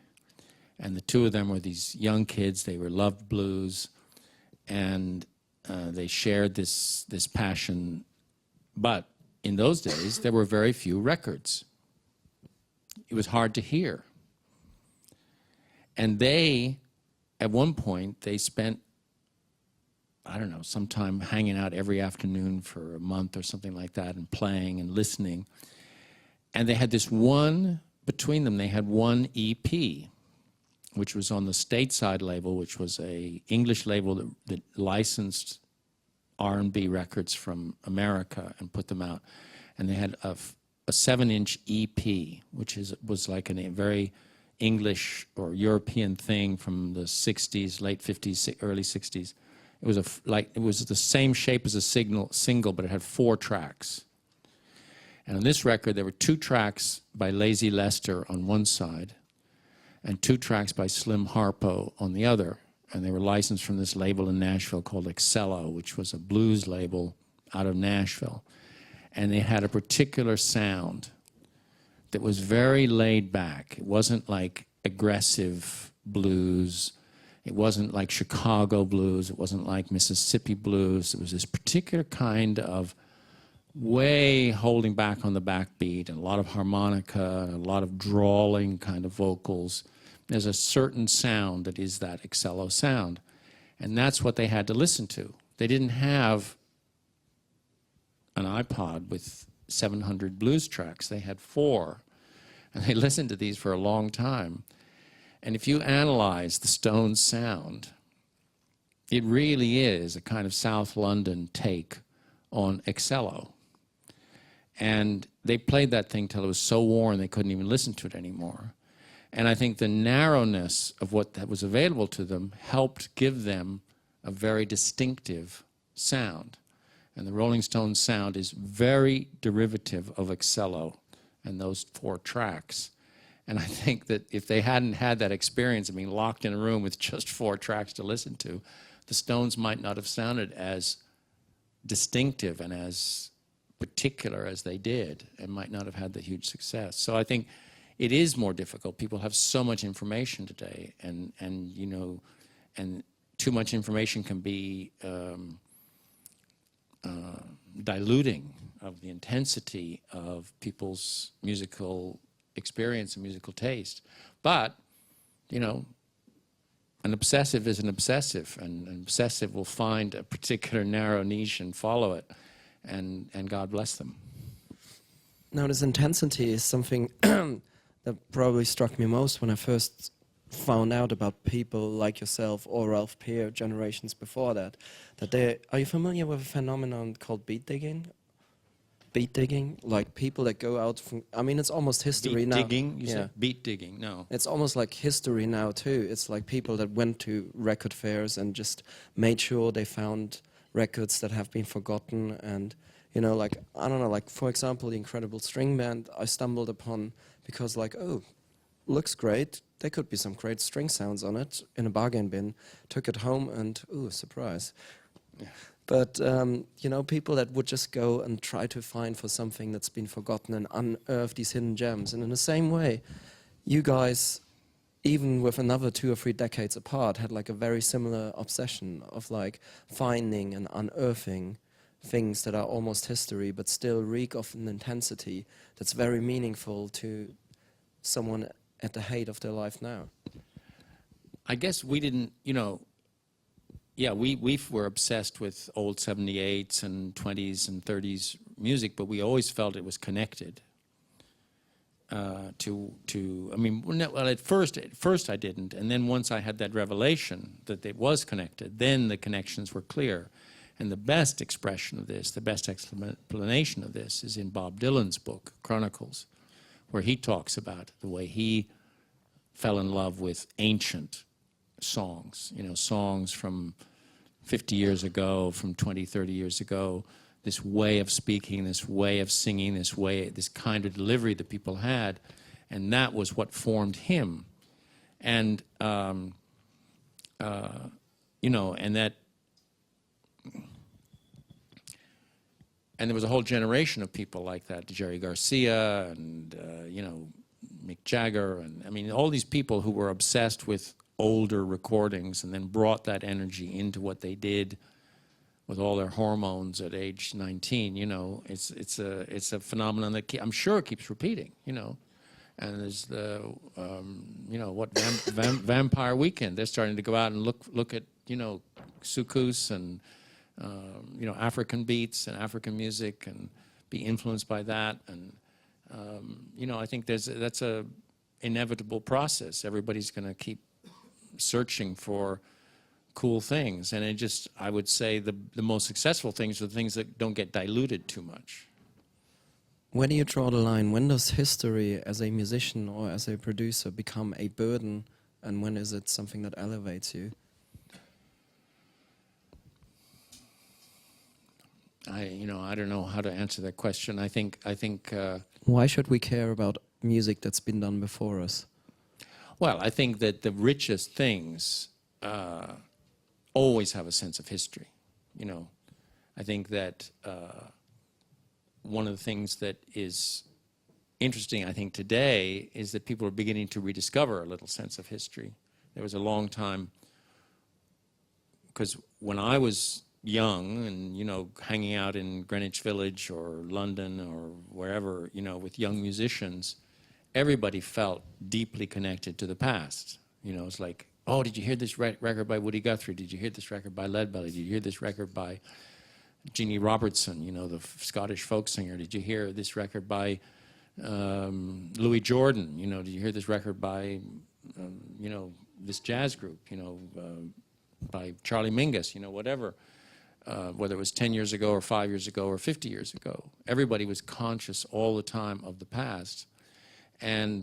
And the two of them were these young kids. They loved blues, and they shared this passion. But in those days, there were very few records. It was hard to hear. And they, at one point, they spent, I don't know, some time hanging out every afternoon for a month or something like that, and playing and listening. And they had this one, between them, they had one EP, which was on the Stateside label, which was a English label that licensed R&B records from America and put them out. And they had a 7-inch EP, which was like a very English or European thing from the 60s, late 50s, early 60s. It was it was the same shape as a single, but it had 4 tracks. And on this record, there were 2 tracks by Lazy Lester on one side and 2 tracks by Slim Harpo on the other. And they were licensed from this label in Nashville called Excello, which was a blues label out of Nashville. And they had a particular sound that was very laid back. It wasn't like aggressive blues. It wasn't like Chicago blues. It wasn't like Mississippi blues. It was this particular kind of way holding back on the backbeat and a lot of harmonica and a lot of drawling kind of vocals. There's a certain sound that is that Excello sound. And that's what they had to listen to. They didn't have an iPod with 700 blues tracks. They had 4. And they listened to these for a long time. And if you analyze the Stones' sound, it really is a kind of South London take on Excello. And they played that thing till it was so worn they couldn't even listen to it anymore. And I think the narrowness of what that was available to them helped give them a very distinctive sound. And the Rolling Stones sound is very derivative of Excello and those 4 tracks. And I think that if they hadn't had that experience of being locked in a room with just 4 tracks to listen to, the Stones might not have sounded as distinctive and as particular as they did, and might not have had the huge success. So I think it is more difficult. People have so much information today, and you know, and too much information can be diluting of the intensity of people's musical experience and musical taste. But, you know, an obsessive is an obsessive, and an obsessive will find a particular narrow niche and follow it, and God bless them. Now, this intensity is something that probably struck me most when I first found out about people like yourself or Ralph Peer generations before that. Are you familiar with a phenomenon called beat digging? Beat digging, like people that go out from, I mean, it's almost history now. Beat digging? You said beat digging, no. It's almost like history now too. It's like people that went to record fairs and just made sure they found records that have been forgotten. And, you know, like, I don't know, like, for example, the Incredible String Band I stumbled upon because, like, oh, looks great. There could be some great string sounds on it in a bargain bin. Took it home and, ooh, surprise. Yeah. But, you know, people that would just go and try to find for something that's been forgotten and unearth these hidden gems. And in the same way, you guys, even with another 2 or 3 decades apart, had like a very similar obsession of like finding and unearthing things that are almost history, but still reek of an intensity that's very meaningful to someone at the height of their life now. I guess we didn't, you know, yeah, we were obsessed with old 78s and 20s and 30s music, but we always felt it was connected I mean, well, at first I didn't, and then once I had that revelation that it was connected, then the connections were clear. And the best expression of this, the best explanation of this is in Bob Dylan's book, Chronicles, where he talks about the way he fell in love with ancient songs, you know, songs from 50 years ago, from 20, 30 years ago, this way of speaking, this way of singing, this kind of delivery that people had, and that was what formed him. And, you know, and there was a whole generation of people like that, Jerry Garcia and, you know, Mick Jagger, and I mean, all these people who were obsessed with older recordings and then brought that energy into what they did with all their hormones at age 19. You know, it's a phenomenon that I'm sure keeps repeating. You know, and there's the you know, what Vampire Weekend. They're starting to go out and look at, you know, soukous and you know, African beats and African music and be influenced by that. And you know, I think that's a inevitable process. Everybody's going to keep searching for cool things, and it just, I would say the most successful things are the things that don't get diluted too much. Where do you draw the line? When does history as a musician or as a producer become a burden, and when is it something that elevates you? I don't know how to answer that question. I think. Why should we care about music that's been done before us? Well, I think that the richest things always have a sense of history. I think that one of the things that is interesting, I think, today is that people are beginning to rediscover a little sense of history. There was a long time, because when I was young and, hanging out in Greenwich Village or London or wherever, with young musicians, everybody felt deeply connected to the past. It's like, oh, did you hear this record by Woody Guthrie? Did you hear this record by Leadbelly? Did you hear this record by Jeannie Robertson, the Scottish folk singer? Did you hear this record by Louis Jordan? Did you hear this record by, this jazz group, by Charlie Mingus, whatever. Whether it was 10 years ago or 5 years ago or 50 years ago. Everybody was conscious all the time of the past. And,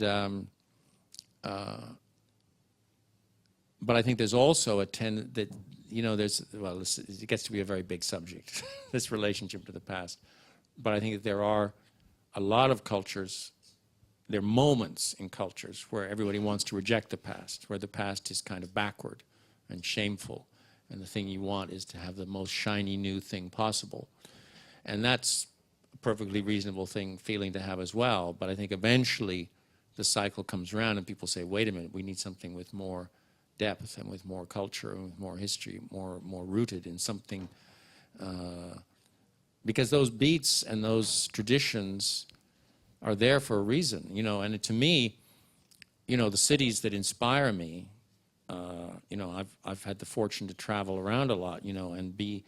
but I think there's also a that, it gets to be a very big subject, this relationship to the past. But I think that there are a lot of cultures, there are moments in cultures where everybody wants to reject the past, where the past is kind of backward and shameful. And the thing you want is to have the most shiny new thing possible. And that's a perfectly reasonable feeling to have as well. But I think eventually the cycle comes around and people say, wait a minute, we need something with more depth and with more culture and with more history, more rooted in something. Because those beats and those traditions are there for a reason, and to me, the cities that inspire me, I've had the fortune to travel around a lot, and be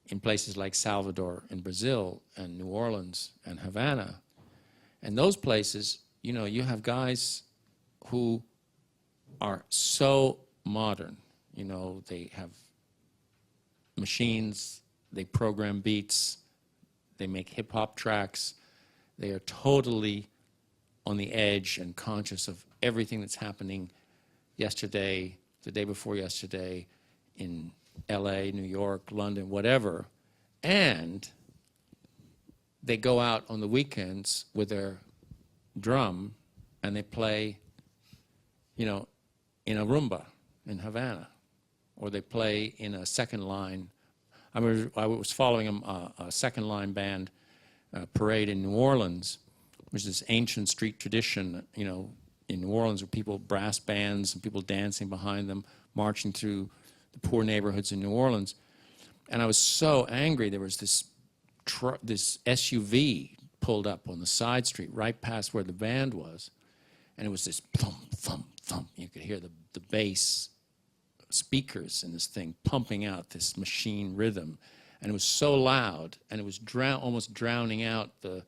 in places like Salvador in Brazil and New Orleans and Havana. And those places, you have guys who are so modern. They have machines, they program beats, they make hip-hop tracks. They are totally on the edge and conscious of everything that's happening yesterday, the day before yesterday, in LA, New York, London, whatever. And they go out on the weekends with their drum and they play, in a rumba in Havana, or they play in a second line. I was following a second line band parade in New Orleans, which is this ancient street tradition, in New Orleans, with people, brass bands and people dancing behind them, marching through the poor neighborhoods in New Orleans. And I was so angry. There was this SUV pulled up on the side street right past where the band was, and it was this thump, thump, thump. You could hear the bass speakers in this thing pumping out this machine rhythm, and it was so loud, and it was almost drowning out the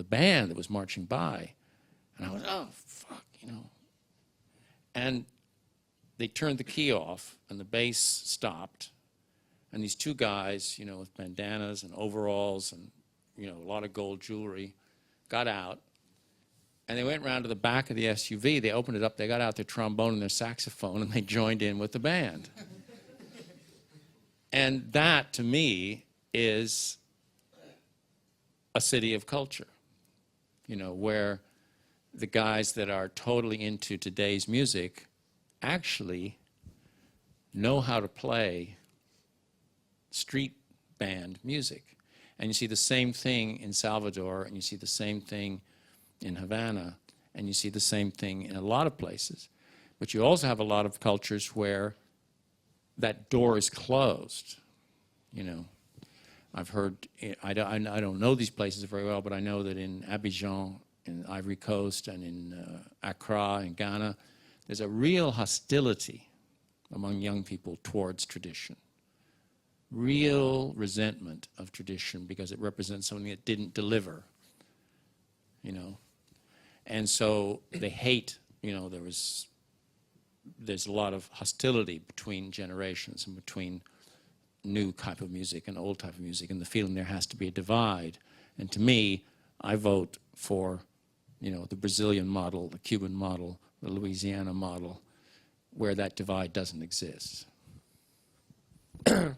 band that was marching by. And I was, oh, fuck, And they turned the key off, and the bass stopped, and these two guys, with bandanas and overalls and, a lot of gold jewelry, got out, and they went around to the back of the SUV. They opened it up, they got out their trombone and their saxophone, and they joined in with the band. And that, to me, is a city of culture, where the guys that are totally into today's music actually know how to play street band music. And you see the same thing in Salvador, and you see the same thing in Havana, and you see the same thing in a lot of places. But you also have a lot of cultures where that door is closed. I've heard, I don't know these places very well, but I know that in Abidjan, in Ivory Coast, and in Accra, in Ghana, there's a real hostility among young people towards tradition. Real resentment of tradition because it represents something that didn't deliver, And so they hate, there's a lot of hostility between generations and between new type of music and old type of music, and the feeling there has to be a divide. And to me, I vote for, the Brazilian model, the Cuban model, the Louisiana model, where that divide doesn't exist.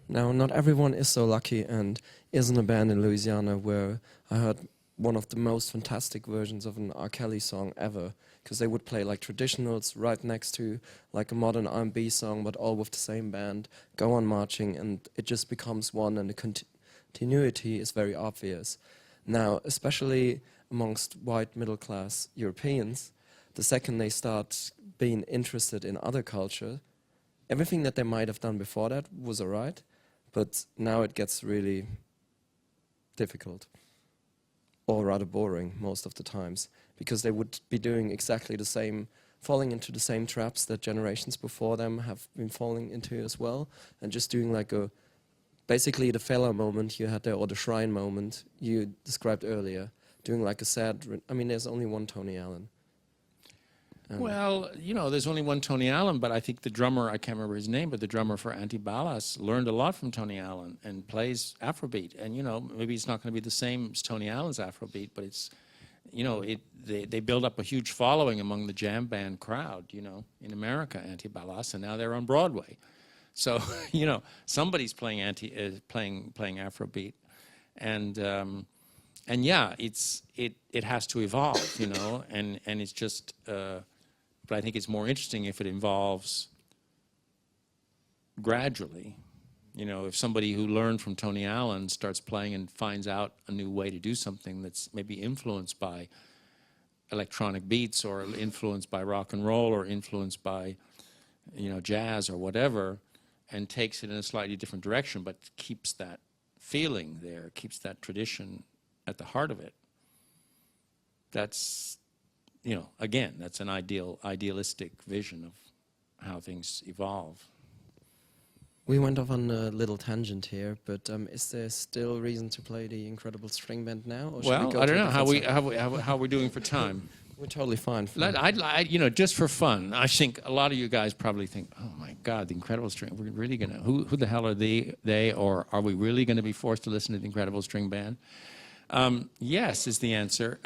Now, not everyone is so lucky and is in a band in Louisiana where I heard one of the most fantastic versions of an R. Kelly song ever, because they would play like traditionals right next to like a modern R&B song, but all with the same band, go on marching, and it just becomes one, and the continuity is very obvious. Now, especially amongst white middle-class Europeans, the second they start being interested in other culture, everything that they might have done before that was alright, but now it gets really difficult, or rather boring most of the times, because they would be doing exactly the same, falling into the same traps that generations before them have been falling into as well, and just doing like basically the Fela moment you had there, or the Shrine moment you described earlier, doing like a sad, I mean, there's only one Tony Allen. Well, you know, there's only one Tony Allen, but I think the drummer, I can't remember his name, but the drummer for Antibalas learned a lot from Tony Allen and plays Afrobeat. And, you know, maybe it's not going to be the same as Tony Allen's Afrobeat, but it's, you know, they build up a huge following among the jam band crowd, you know, in America, Antibalas, and now they're on Broadway. So, you know, somebody's playing playing Afrobeat. And yeah, it has to evolve, you know, and it's just, but I think it's more interesting if it involves gradually. You know, if somebody who learned from Tony Allen starts playing and finds out a new way to do something that's maybe influenced by electronic beats or influenced by rock and roll or influenced by, you know, jazz or whatever, and takes it in a slightly different direction, but keeps that feeling there, keeps that tradition at the heart of it. That's, you know, again, that's an idealistic vision of how things evolve. We went off on a little tangent here, but is there still reason to play the Incredible String Band now? Or should we go I don't to know how we're doing for time. We're totally fine. I'd, you know, just for fun, I think a lot of you guys probably think, oh my God, the Incredible String, we're really gonna, who the hell are they, or are we really gonna be forced to listen to the Incredible String Band? Yes is the answer.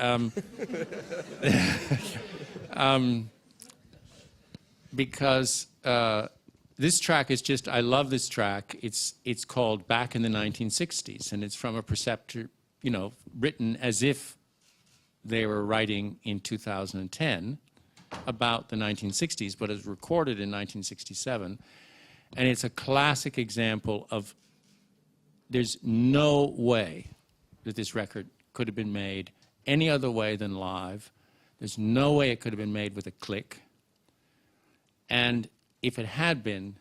Because this track is just, I love this track. It's called Back in the 1960s, and it's from a preceptor, you know, written as if they were writing in 2010 about the 1960s, but it's recorded in 1967. And it's a classic example of there's no way that this record could have been made any other way than live. There's no way it could have been made with a click. And if it had been,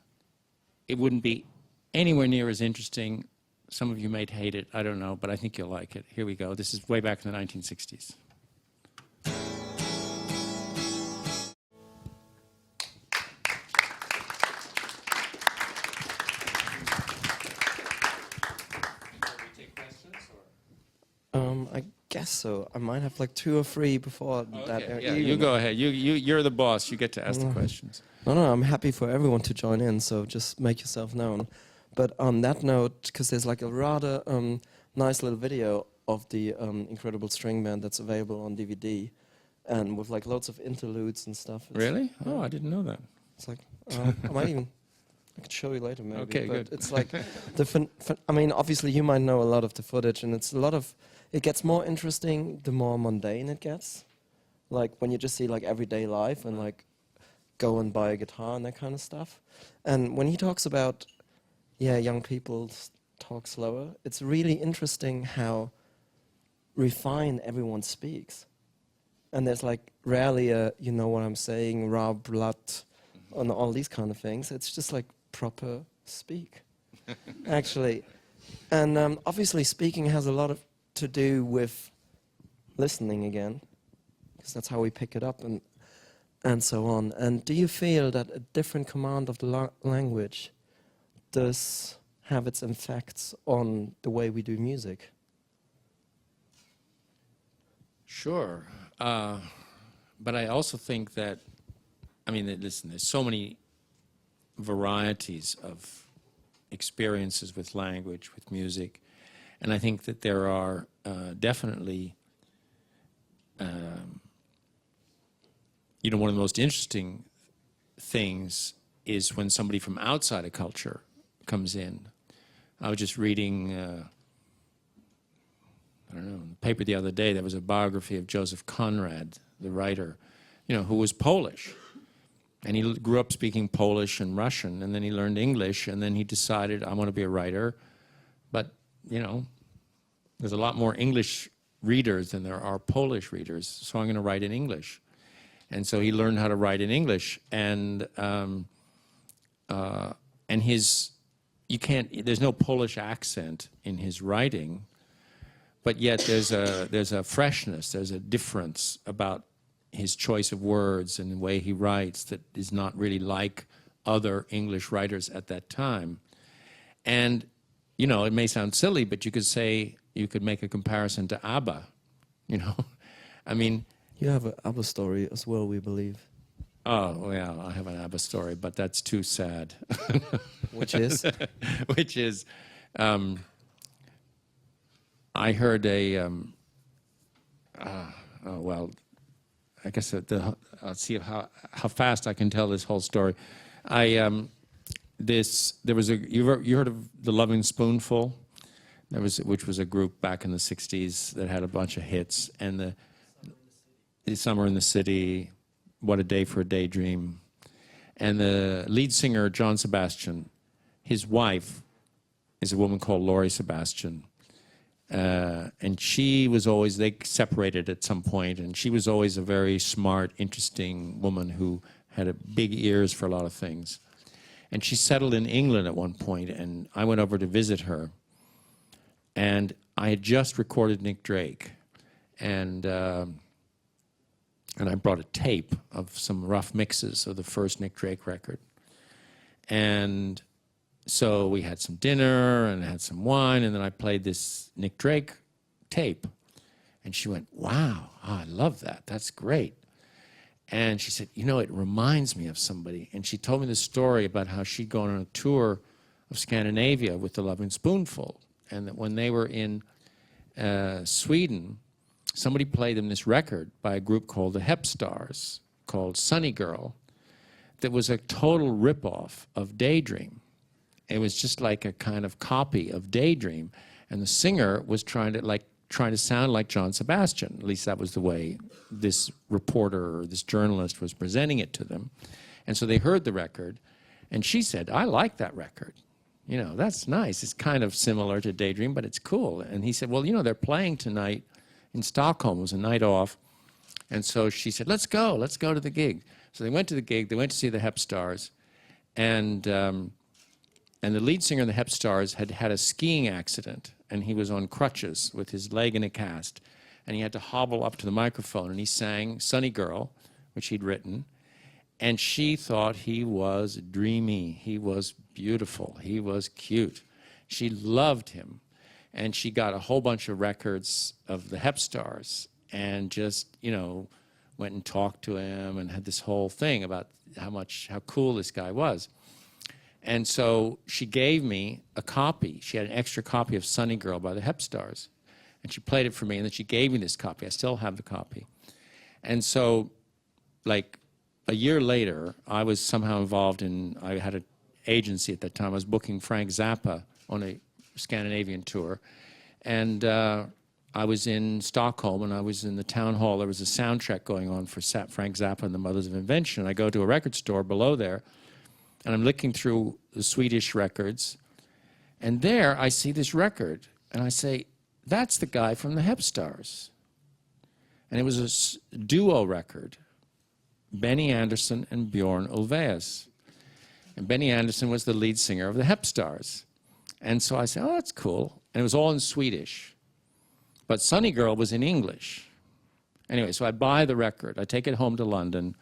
it wouldn't be anywhere near as interesting. Some of you may hate it, I don't know, but I think you'll like it. Here we go. This is way back in the 1960s. I guess so. I might have like 2 or 3 before that. Yeah, you go ahead. You're the boss. You get to ask the questions. No, I'm happy for everyone to join in, so just make yourself known. But on that note, because there's like a rather nice little video of the Incredible String Band that's available on DVD, and with like loads of interludes and stuff. Really? Oh, I didn't know that. It's like, I could show you later maybe. Okay, but good. It's like, I mean, obviously you might know a lot of the footage, and it's a lot of, it gets more interesting the more mundane it gets. Like when you just see like everyday life and like go and buy a guitar and that kind of stuff. And when he talks about, young people talk slower, it's really interesting how refined everyone speaks. And there's like rarely a, you know what I'm saying, raw blood, and all these kind of things. It's just like proper speak, actually. And obviously speaking has a lot to do with listening again, because that's how we pick it up and so on. And do you feel that a different command of the language does have its effects on the way we do music? Sure. But I also think that, I mean, listen, there's so many varieties of experiences with language, with music, and I think that there are definitely, you know, one of the most interesting things is when somebody from outside a culture comes in. I was just reading, I don't know, in the paper the other day, there was a biography of Joseph Conrad, the writer, who was Polish. And he grew up speaking Polish and Russian, and then he learned English, and then he decided, I want to be a writer. But, there's a lot more English readers than there are Polish readers, so I'm going to write in English. And so he learned how to write in English, and there's no Polish accent in his writing, but yet there's a freshness, there's a difference about his choice of words and the way he writes that is not really like other English writers at that time. And, it may sound silly, but you could make a comparison to ABBA, I mean... You have an ABBA story as well, we believe. Oh, yeah, I have an ABBA story, but that's too sad. Which is? Which is, I heard well, I guess I'll see how fast I can tell this whole story. You heard of the Loving Spoonful? Which was a group back in the 60s that had a bunch of hits, and the Summer in the City, What a Day for a Daydream. And the lead singer, John Sebastian, his wife is a woman called Laurie Sebastian. And she was always, they separated at some point, and she was always a very smart, interesting woman who had big ears for a lot of things. And she settled in England at one point, and I went over to visit her. And I had just recorded Nick Drake, and I brought a tape of some rough mixes of the first Nick Drake record. And so we had some dinner and had some wine, and then I played this Nick Drake tape. And she went, wow, I love that. That's great. And she said, it reminds me of somebody. And she told me this story about how she'd gone on a tour of Scandinavia with the Loving Spoonful. And that when they were in Sweden, somebody played them this record by a group called the Hep Stars, called Sunny Girl, that was a total ripoff of Daydream. It was just like a kind of copy of Daydream. And the singer was trying to sound like John Sebastian. At least that was the way this reporter or this journalist was presenting it to them. And so they heard the record, and she said, I like that record. That's nice. It's kind of similar to Daydream, but it's cool. And he said, well, they're playing tonight in Stockholm. It was a night off. And so she said, let's go to the gig. So they went to the gig. They went to see the Hep Stars. And the lead singer of the Hep Stars had had a skiing accident, and he was on crutches with his leg in a cast. And he had to hobble up to the microphone, and he sang Sunny Girl, which he'd written. And she thought he was dreamy. He was beautiful. He was cute. She loved him. And she got a whole bunch of records of the Hep Stars and just, went and talked to him and had this whole thing about how cool this guy was. And so she gave me a copy. She had an extra copy of Sunny Girl by the Hep Stars. And she played it for me, and then she gave me this copy. I still have the copy. And so, a year later, I was somehow involved I had an agency at that time. I was booking Frank Zappa on a Scandinavian tour. And I was in Stockholm, and I was in the town hall. There was a sound check going on for Frank Zappa and the Mothers of Invention. I go to a record store below there, and I'm looking through the Swedish records. And there I see this record, and I say, that's the guy from the Hep Stars. And it was a duo record. Benny Andersson and Bjorn Ulvaeus. And Benny Andersson was the lead singer of the Hep Stars. And so I said, oh, that's cool. And it was all in Swedish. But Sunny Girl was in English. Anyway, so I buy the record. I take it home to London.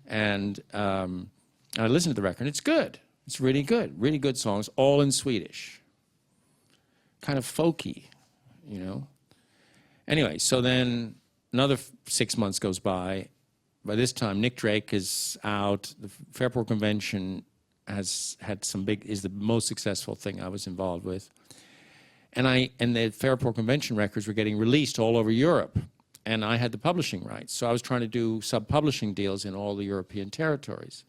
And I listen to the record. It's good. It's really good. Really good songs, all in Swedish. Kind of folky, Anyway, so then another 6 months goes by. By this time, Nick Drake is out. The Fairport Convention is the most successful thing I was involved with. And the Fairport Convention records were getting released all over Europe. And I had the publishing rights. So I was trying to do sub-publishing deals in all the European territories.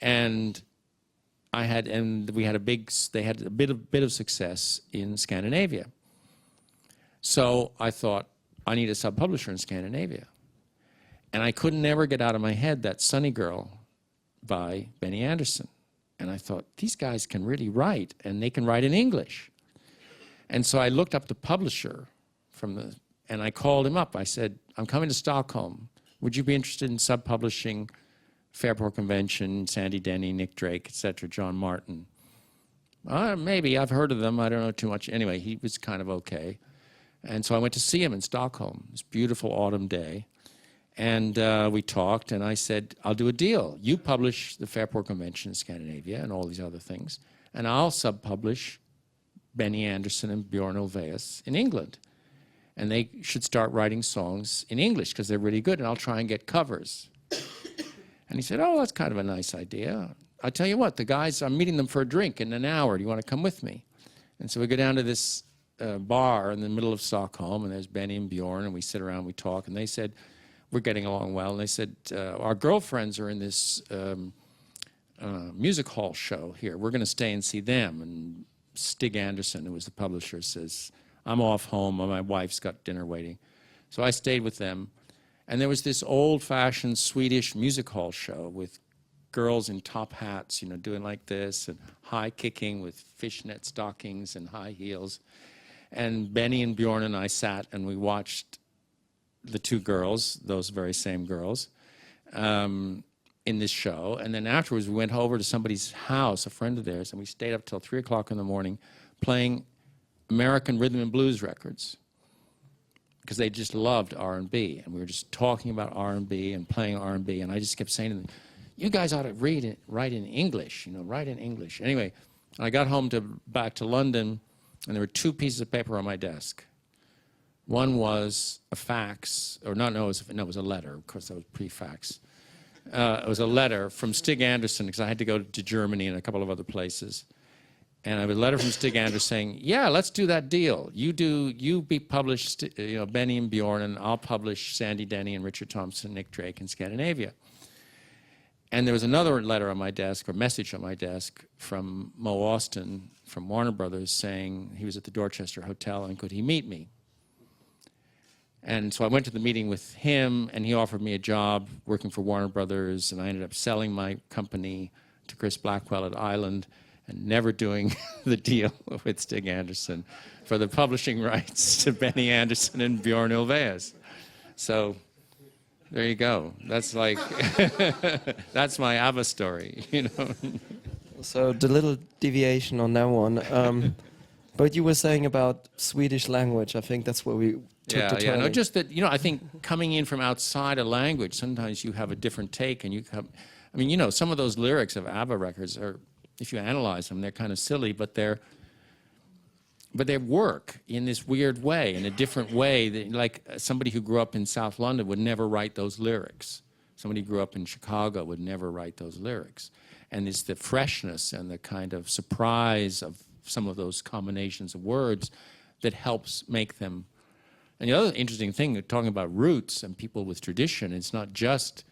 And we had they had a bit of success in Scandinavia. So I thought, I need a sub-publisher in Scandinavia. And I couldn't never get out of my head that Sunny Girl by Benny Andersson. And I thought, these guys can really write, and they can write in English. And so I looked up the publisher and I called him up. I said, I'm coming to Stockholm. Would you be interested in sub-publishing Fairport Convention, Sandy Denny, Nick Drake, etc., John Morton? Maybe. I've heard of them. I don't know too much. Anyway, he was kind of okay. And so I went to see him in Stockholm, this beautiful autumn day. And we talked, and I said, I'll do a deal. You publish the Fairport Convention in Scandinavia and all these other things, and I'll sub-publish Benny Andersson and Bjorn Ulvaeus in England. And they should start writing songs in English because they're really good, and I'll try and get covers. And he said, oh, that's kind of a nice idea. I'll tell you what, the guys, I'm meeting them for a drink in an hour. Do you want to come with me? And so we go down to this bar in the middle of Stockholm, and there's Benny and Bjorn, and we sit around, we talk, and they said, we're getting along well. And they said, our girlfriends are in this music hall show here. We're going to stay and see them. And Stig Anderson, who was the publisher, says, I'm off home. My wife's got dinner waiting. So I stayed with them. And there was this old-fashioned Swedish music hall show with girls in top hats, you know, doing like this, and high kicking with fishnet stockings and high heels. And Benny and Bjorn and I sat and we watched the two girls, those very same girls, in this show. And then afterwards we went over to somebody's house, a friend of theirs, and we stayed up till 3 o'clock in the morning playing American rhythm and blues records because they just loved R&B. And we were just talking about R&B and playing R&B. And I just kept saying to them, you guys ought to write in English, you know, write in English. Anyway, I got home back to London, and there were 2 pieces of paper on my desk. One was a fax, or no, it was a letter. Of course, that was pre-fax. It was a letter from Stig Anderson, because I had to go to Germany and a couple of other places. And I had a letter from Stig Anderson saying, yeah, let's do that deal. You be published, you know, Benny and Bjorn, and I'll publish Sandy Denny and Richard Thompson, Nick Drake in Scandinavia. And there was another letter on my desk, or message on my desk, from Mo Austin from Warner Brothers saying he was at the Dorchester Hotel and could he meet me. And so I went to the meeting with him, and he offered me a job working for Warner Brothers, and I ended up selling my company to Chris Blackwell at Island and never doing the deal with Stig Anderson for the publishing rights to Benny Andersson and Bjorn Ulvaeus. So there you go. That's like, that's my ABBA story, you know. So the little deviation on that one. But you were saying about Swedish language. I think that's where we took the turning. Yeah, no, just that, you know, I think coming in from outside a language, sometimes you have a different take, and you come, I mean, you know, some of those lyrics of ABBA records are, if you analyze them, they're kind of silly, but they work in this weird way, in a different way. That, like somebody who grew up in South London would never write those lyrics. Somebody who grew up in Chicago would never write those lyrics. And it's the freshness and the kind of surprise of some of those combinations of words that helps make them. And the other interesting thing, talking about roots and people with tradition, it's not just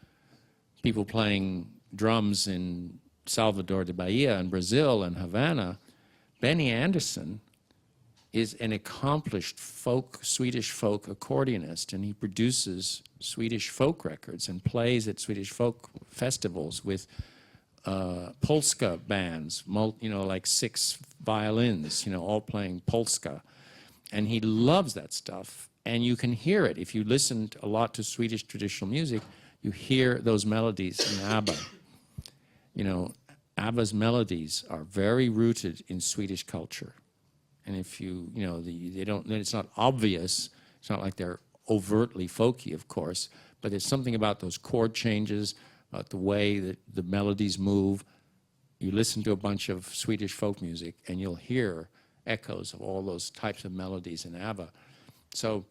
people playing drums in Salvador de Bahia and Brazil and Havana. Benny Andersson is an accomplished Swedish folk accordionist, and he produces Swedish folk records and plays at Swedish folk festivals with Polska bands, you know, like 6 violins, you know, all playing Polska. And he loves that stuff, and you can hear it. If you listen a lot to Swedish traditional music, you hear those melodies in ABBA. You know, ABBA's melodies are very rooted in Swedish culture. And if you know, they don't, it's not obvious, it's not like they're overtly folky, of course, but there's something about those chord changes, about the way that the melodies move. You listen to a bunch of Swedish folk music and you'll hear echoes of all those types of melodies in ABBA. So,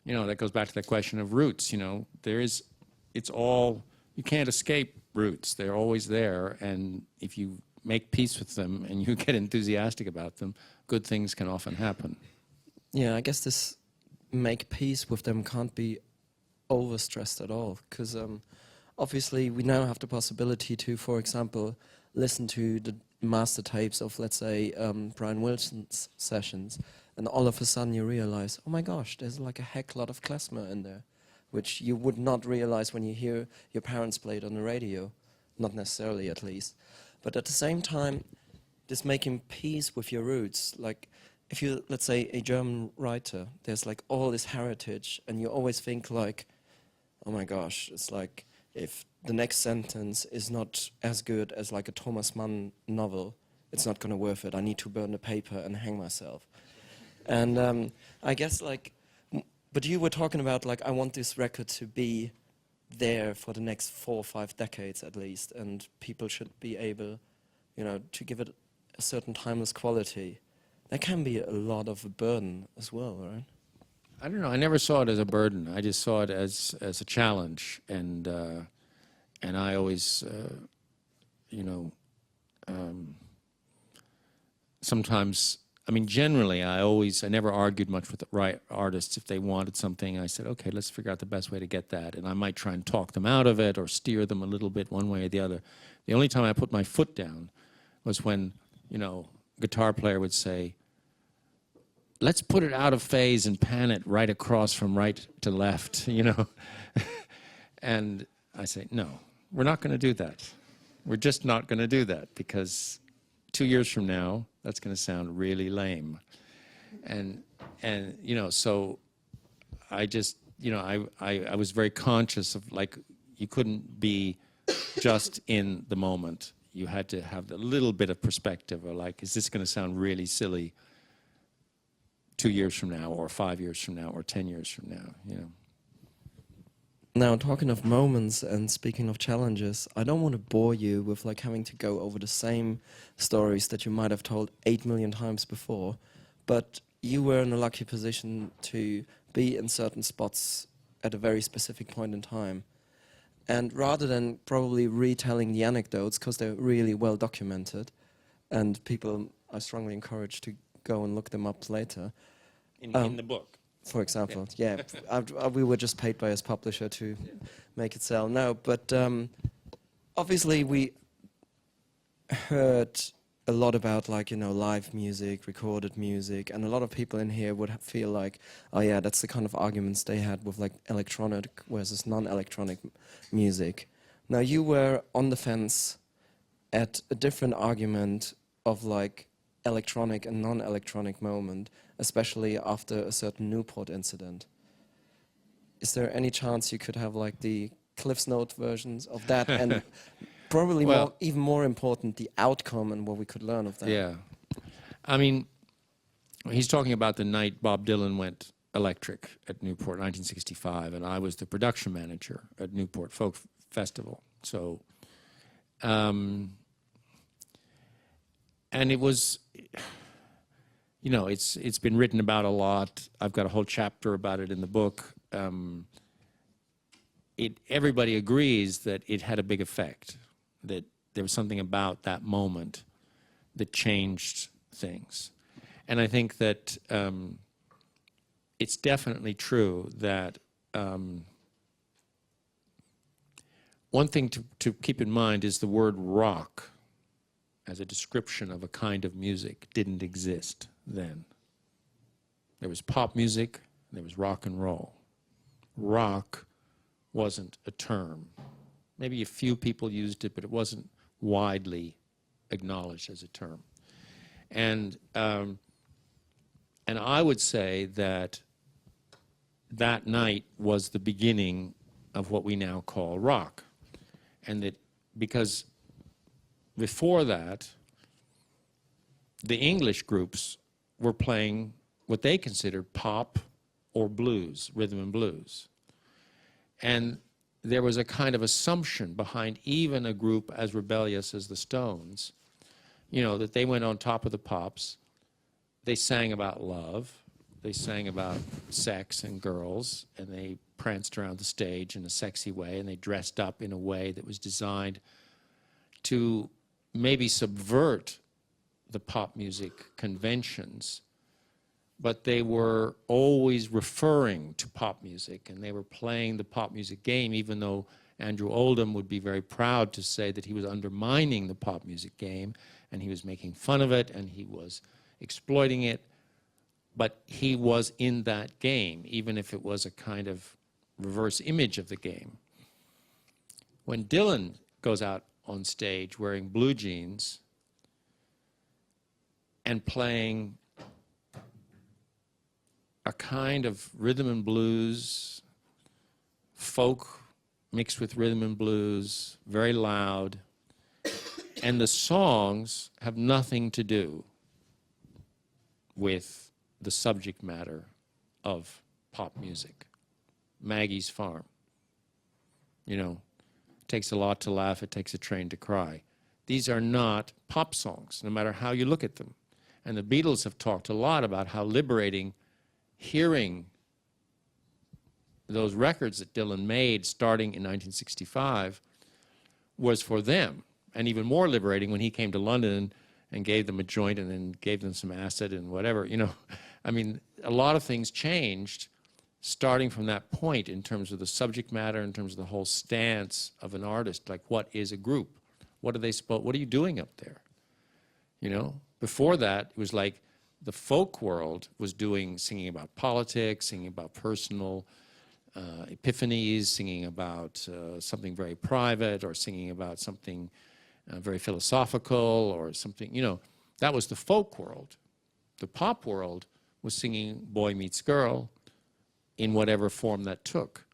you know, that goes back to that question of roots, you know, it's all, you can't escape roots. They're always there, and if you make peace with them and you get enthusiastic about them, good things can often happen. Yeah, I guess this make peace with them can't be overstressed at all, because obviously we now have the possibility to, for example, listen to the master tapes of, let's say, Brian Wilson's sessions, and all of a sudden you realize, oh my gosh, there's like a heck lot of klezmer in there, which you would not realize when you hear your parents play it on the radio, not necessarily at least. But at the same time, this making peace with your roots, like if you, let's say, a German writer, there's like all this heritage, and you always think like, oh my gosh, it's like if the next sentence is not as good as like a Thomas Mann novel, it's not going to worth it. I need to burn the paper and hang myself. And I guess like, but you were talking about like, I want this record to be there for the next 4 or 5 decades at least, and people should be able, you know, to give it a certain timeless quality. That can be a lot of a burden as well, right? I don't know. I never saw it as a burden. I just saw it as a challenge, and I always, you know, sometimes. I mean, generally, I never argued much with the right artists. If they wanted something, I said, okay, let's figure out the best way to get that. And I might try and talk them out of it or steer them a little bit one way or the other. The only time I put my foot down was when, you know, a guitar player would say, let's put it out of phase and pan it right across from right to left, you know. And I say, no, we're not going to do that. We're just not going to do that, because 2 years from now, that's going to sound really lame. And you know, so I just, you know, I was very conscious of, like, you couldn't be just in the moment. You had to have a little bit of perspective, or like, is this going to sound really silly 2 years from now, or 5 years from now, or 10 years from now, you know? Now, talking of moments and speaking of challenges, I don't want to bore you with like having to go over the same stories that you might have told 8 million times before, but you were in a lucky position to be in certain spots at a very specific point in time. And rather than probably retelling the anecdotes, because they're really well documented, and people I strongly encourage to go and look them up later. In the book. For example, yeah. We were just paid by his publisher to make it sell. No, but obviously we heard a lot about, like, you know, live music, recorded music, and a lot of people in here would feel like, oh yeah, that's the kind of arguments they had with like electronic versus non-electronic music. Now you were on the fence at a different argument of like electronic and non-electronic moment, especially after a certain Newport incident. Is there any chance you could have like the Cliff's Note versions of that, and probably even more important, the outcome and what we could learn of that? Yeah. I mean, he's talking about the night Bob Dylan went electric at Newport, 1965, and I was the production manager at Newport Folk Festival. So, and it was, you know, it's been written about a lot. I've got a whole chapter about it in the book. Everybody agrees that it had a big effect, that there was something about that moment that changed things. And I think that it's definitely true that one thing to keep in mind is the word rock as a description of a kind of music didn't exist then. There was pop music, there was rock and roll. Rock wasn't a term. Maybe a few people used it, but it wasn't widely acknowledged as a term. And I would say that that night was the beginning of what we now call rock. And that because before that, the English groups were playing what they considered pop or blues, rhythm and blues. And there was a kind of assumption behind even a group as rebellious as the Stones, you know, that they went on top of the pops. They sang about love. They sang about sex and girls, and they pranced around the stage in a sexy way, and they dressed up in a way that was designed to maybe subvert the pop music conventions, but they were always referring to pop music, and they were playing the pop music game, even though Andrew Oldham would be very proud to say that he was undermining the pop music game, and he was making fun of it, and he was exploiting it, but he was in that game, even if it was a kind of reverse image of the game. When Dylan goes out on stage wearing blue jeans and playing a kind of rhythm and blues, folk mixed with rhythm and blues, very loud, and the songs have nothing to do with the subject matter of pop music. Maggie's Farm. You know, takes a lot to laugh, it takes a train to cry. These are not pop songs, no matter how you look at them. And the Beatles have talked a lot about how liberating hearing those records that Dylan made starting in 1965 was for them, and even more liberating when he came to London and gave them a joint and then gave them some acid and whatever, you know. I mean, a lot of things changed starting from that point in terms of the subject matter, in terms of the whole stance of an artist, like what is a group? What are you doing up there? You know, before that, it was like the folk world was singing about politics, singing about personal epiphanies, singing about something very private, or singing about something very philosophical, or something, you know. That was the folk world. The pop world was singing boy meets girl in whatever form that took.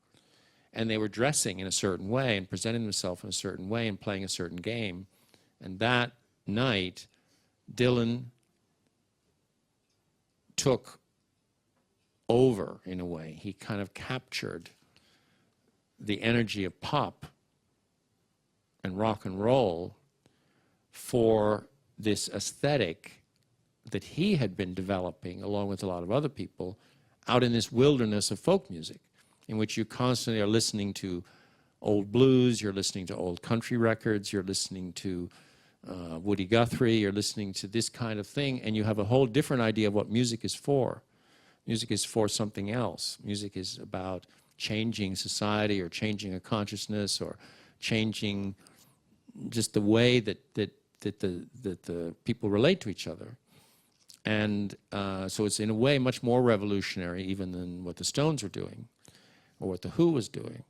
And they were dressing in a certain way and presenting themselves in a certain way and playing a certain game. And that night, Dylan took over in a way. He kind of captured the energy of pop and rock and roll for this aesthetic that he had been developing along with a lot of other people out in this wilderness of folk music, in which you constantly are listening to old blues, you're listening to old country records, you're listening to Woody Guthrie, you're listening to this kind of thing, and you have a whole different idea of what music is for. Music is for something else. Music is about changing society or changing a consciousness or changing just the way that the people relate to each other. And so it's in a way much more revolutionary even than what the Stones were doing or what The Who was doing.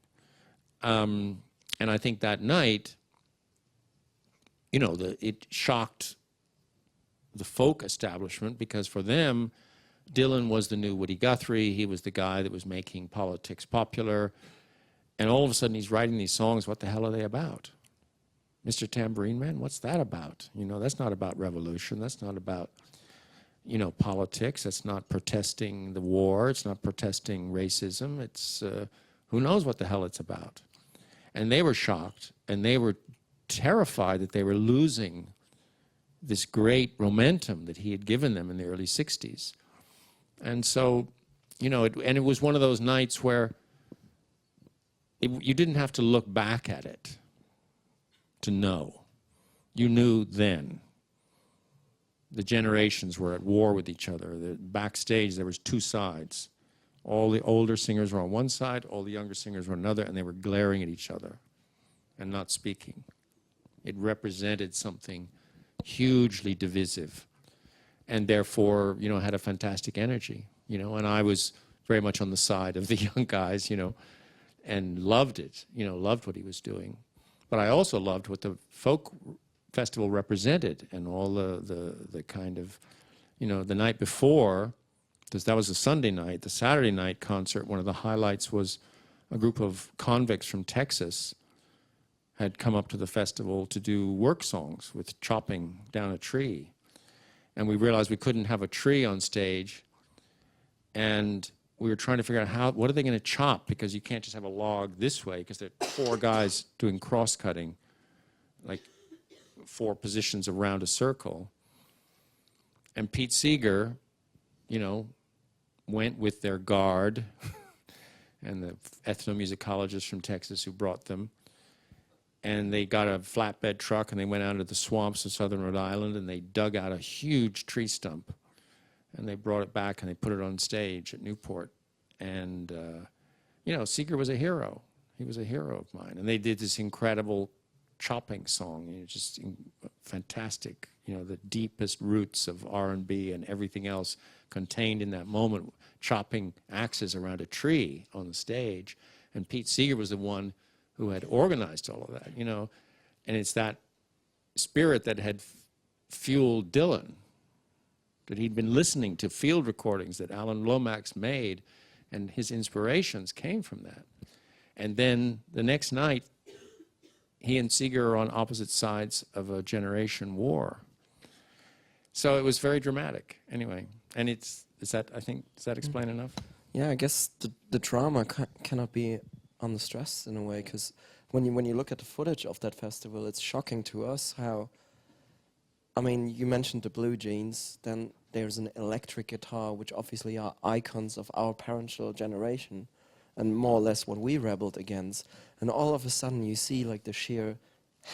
And I think that night, you know, it shocked the folk establishment, because for them, Dylan was the new Woody Guthrie. He was the guy that was making politics popular. And all of a sudden he's writing these songs. What the hell are they about? Mr. Tambourine Man, what's that about? You know, that's not about revolution. That's not about, you know, politics. That's not protesting the war. It's not protesting racism. It's, who knows what the hell it's about? And they were shocked, and they were terrified that they were losing this great momentum that he had given them in the early 60s. And so, you know, it was one of those nights where you didn't have to look back at it to know. You knew then. The generations were at war with each other. Backstage, there was two sides. All the older singers were on one side, all the younger singers were on another, and they were glaring at each other and not speaking. It represented something hugely divisive, and therefore, you know, had a fantastic energy, you know, and I was very much on the side of the young guys, you know, and loved it, you know, loved what he was doing. But I also loved what the folk festival represented, and all the kind of, you know, the night before, because that was a Sunday night, the Saturday night concert, one of the highlights was a group of convicts from Texas had come up to the festival to do work songs with chopping down a tree. And we realized we couldn't have a tree on stage, and we were trying to figure out what are they going to chop, because you can't just have a log this way, because there are 4 guys doing cross-cutting, like 4 positions around a circle. And Pete Seeger, you know, went with their guard and the ethnomusicologists from Texas who brought them. And they got a flatbed truck, and they went out into the swamps of southern Rhode Island, and they dug out a huge tree stump. And they brought it back, and they put it on stage at Newport. And, you know, Seeger was a hero. He was a hero of mine. And they did this incredible chopping song, just fantastic, the deepest roots of R&B and everything else contained in that moment, chopping axes around a tree on the stage. And Pete Seeger was the one who had organized all of that, and it's that spirit that had fueled Dylan, that he'd been listening to field recordings that Alan Lomax made, and his inspirations came from that. And then the next night, he and Seeger are on opposite sides of a generation war. So it was very dramatic, anyway. And does that explain enough? Yeah, I guess the drama cannot be on the stress in a way, because when you look at the footage of that festival, it's shocking to us how, I mean, you mentioned the blue jeans, then there's an electric guitar, which obviously are icons of our parental generation, and more or less what we rebelled against. And all of a sudden you see like the sheer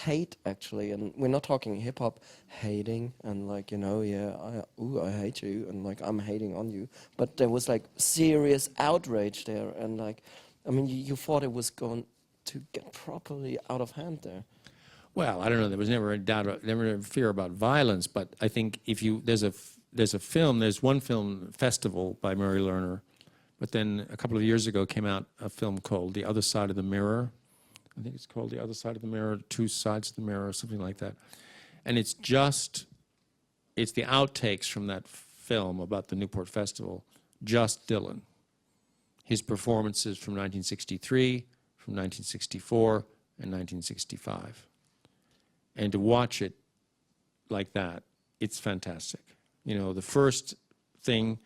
hate, actually, and we're not talking hip-hop hating and like, I hate you, and like I'm hating on you, but there was like serious outrage there, and like, I mean, you thought it was going to get properly out of hand there. Well, I don't know. There was never a doubt, never a fear about violence. But I think there's one film festival by Murray Lerner, but then a couple of years ago came out a film called The Other Side of the Mirror. I think it's called The Other Side of the Mirror, Two Sides of the Mirror, or something like that. And it's the outtakes from that film about the Newport Festival, just Dylan. His performances from 1963, from 1964, and 1965. And to watch it like that, it's fantastic. The first thing,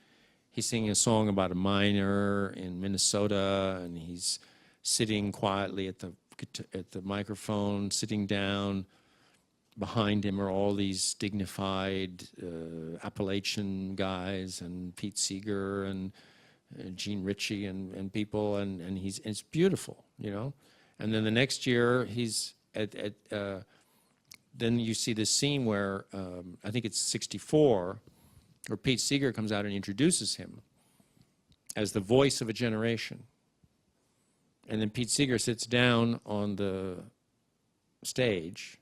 he's singing a song about a miner in Minnesota, and he's sitting quietly at the microphone, sitting down. Behind him are all these dignified Appalachian guys, and Pete Seeger, and Gene Ritchie, and people, and it's beautiful, And then the next year, he's then you see this scene where, I think it's 64, where Pete Seeger comes out and introduces him as the voice of a generation. And then Pete Seeger sits down on the stage,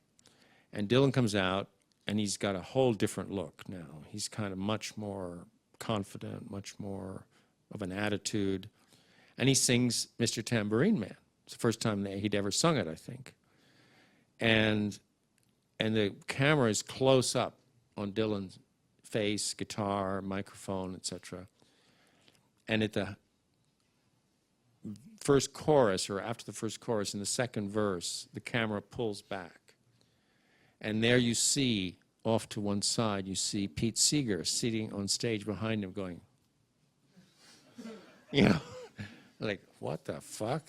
and Dylan comes out, and he's got a whole different look now. He's kind of much more confident, much more of an attitude. And he sings Mr. Tambourine Man. It's the first time that he'd ever sung it, I think. And the camera is close up on Dylan's face, guitar, microphone, etc. And at the first chorus, or after the first chorus, in the second verse, the camera pulls back. And there you see, off to one side, you see Pete Seeger sitting on stage behind him going, like, what the fuck?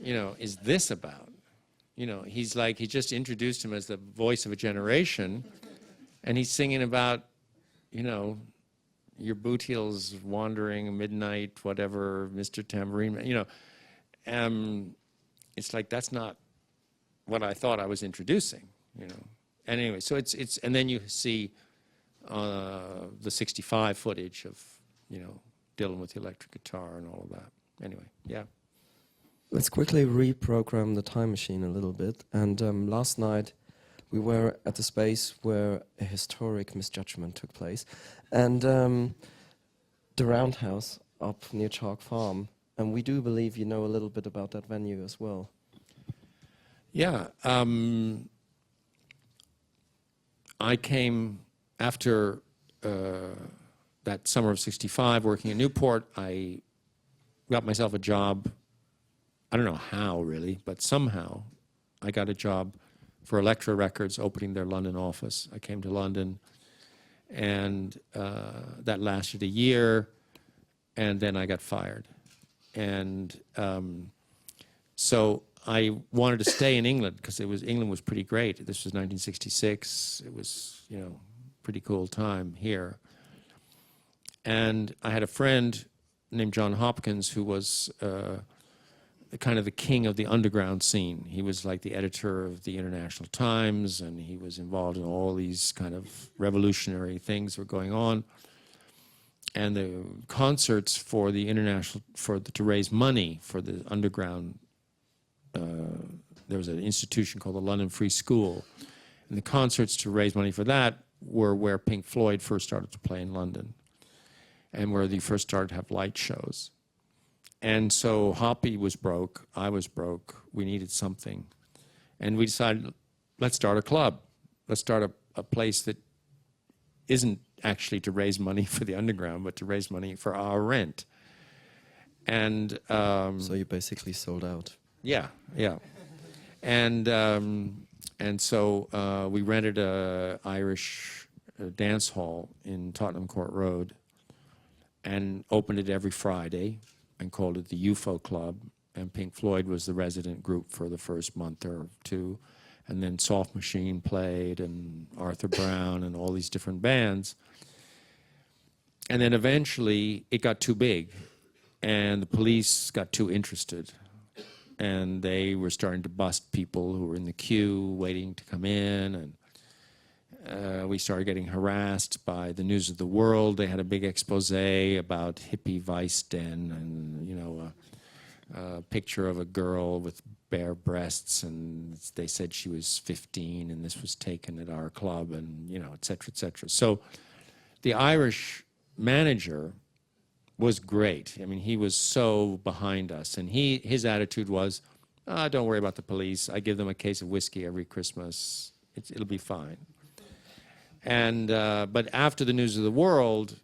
Is this about? He's like, he just introduced him as the voice of a generation, and he's singing about, your boot heels wandering, midnight, whatever, Mr. Tambourine Man, it's like, that's not what I thought I was introducing, And anyway, so it's and then you see the 65 footage of, Dylan with the electric guitar and all of that. Anyway, yeah. Let's quickly reprogram the time machine a little bit. And last night we were at the space where a historic misjudgment took place. And the Roundhouse up near Chalk Farm. And we do believe you know a little bit about that venue as well. Yeah. I came after that summer of '65 working in Newport. I got myself a job. I don't know how, really, but somehow I got a job for Elektra Records opening their London office. I came to London, and that lasted a year, and then I got fired. And so I wanted to stay in England because England was pretty great. This was 1966. It was, pretty cool time here. And I had a friend named John Hawkins who was kind of the king of the underground scene. He was like the editor of the International Times, and he was involved in all these kind of revolutionary things that were going on. And the concerts for the to raise money for the underground there was an institution called the London Free School. And the concerts to raise money for that were where Pink Floyd first started to play in London, and where they first started to have light shows. And so Hoppy was broke, I was broke, we needed something. And we decided, let's start a club. Let's start a place that isn't actually to raise money for the underground, but to raise money for our rent. And so you basically sold out. Yeah, yeah. And so we rented a Irish dance hall in Tottenham Court Road and opened it every Friday and called it the UFO Club. And Pink Floyd was the resident group for the first month or two. And then Soft Machine played, and Arthur Brown, and all these different bands. And then eventually it got too big, and the police got too interested. And they were starting to bust people who were in the queue waiting to come in. And we started getting harassed by the News of the World. They had a big expose about hippie vice den, and, you know, a picture of a girl with bare breasts, and they said she was 15, and this was taken at our club, and, you know, et cetera, et cetera. So the Irish manager was great. I mean, he was so behind us, and his attitude was, don't worry about the police. I give them a case of whiskey every Christmas. It'll be fine. And but after the News of the World,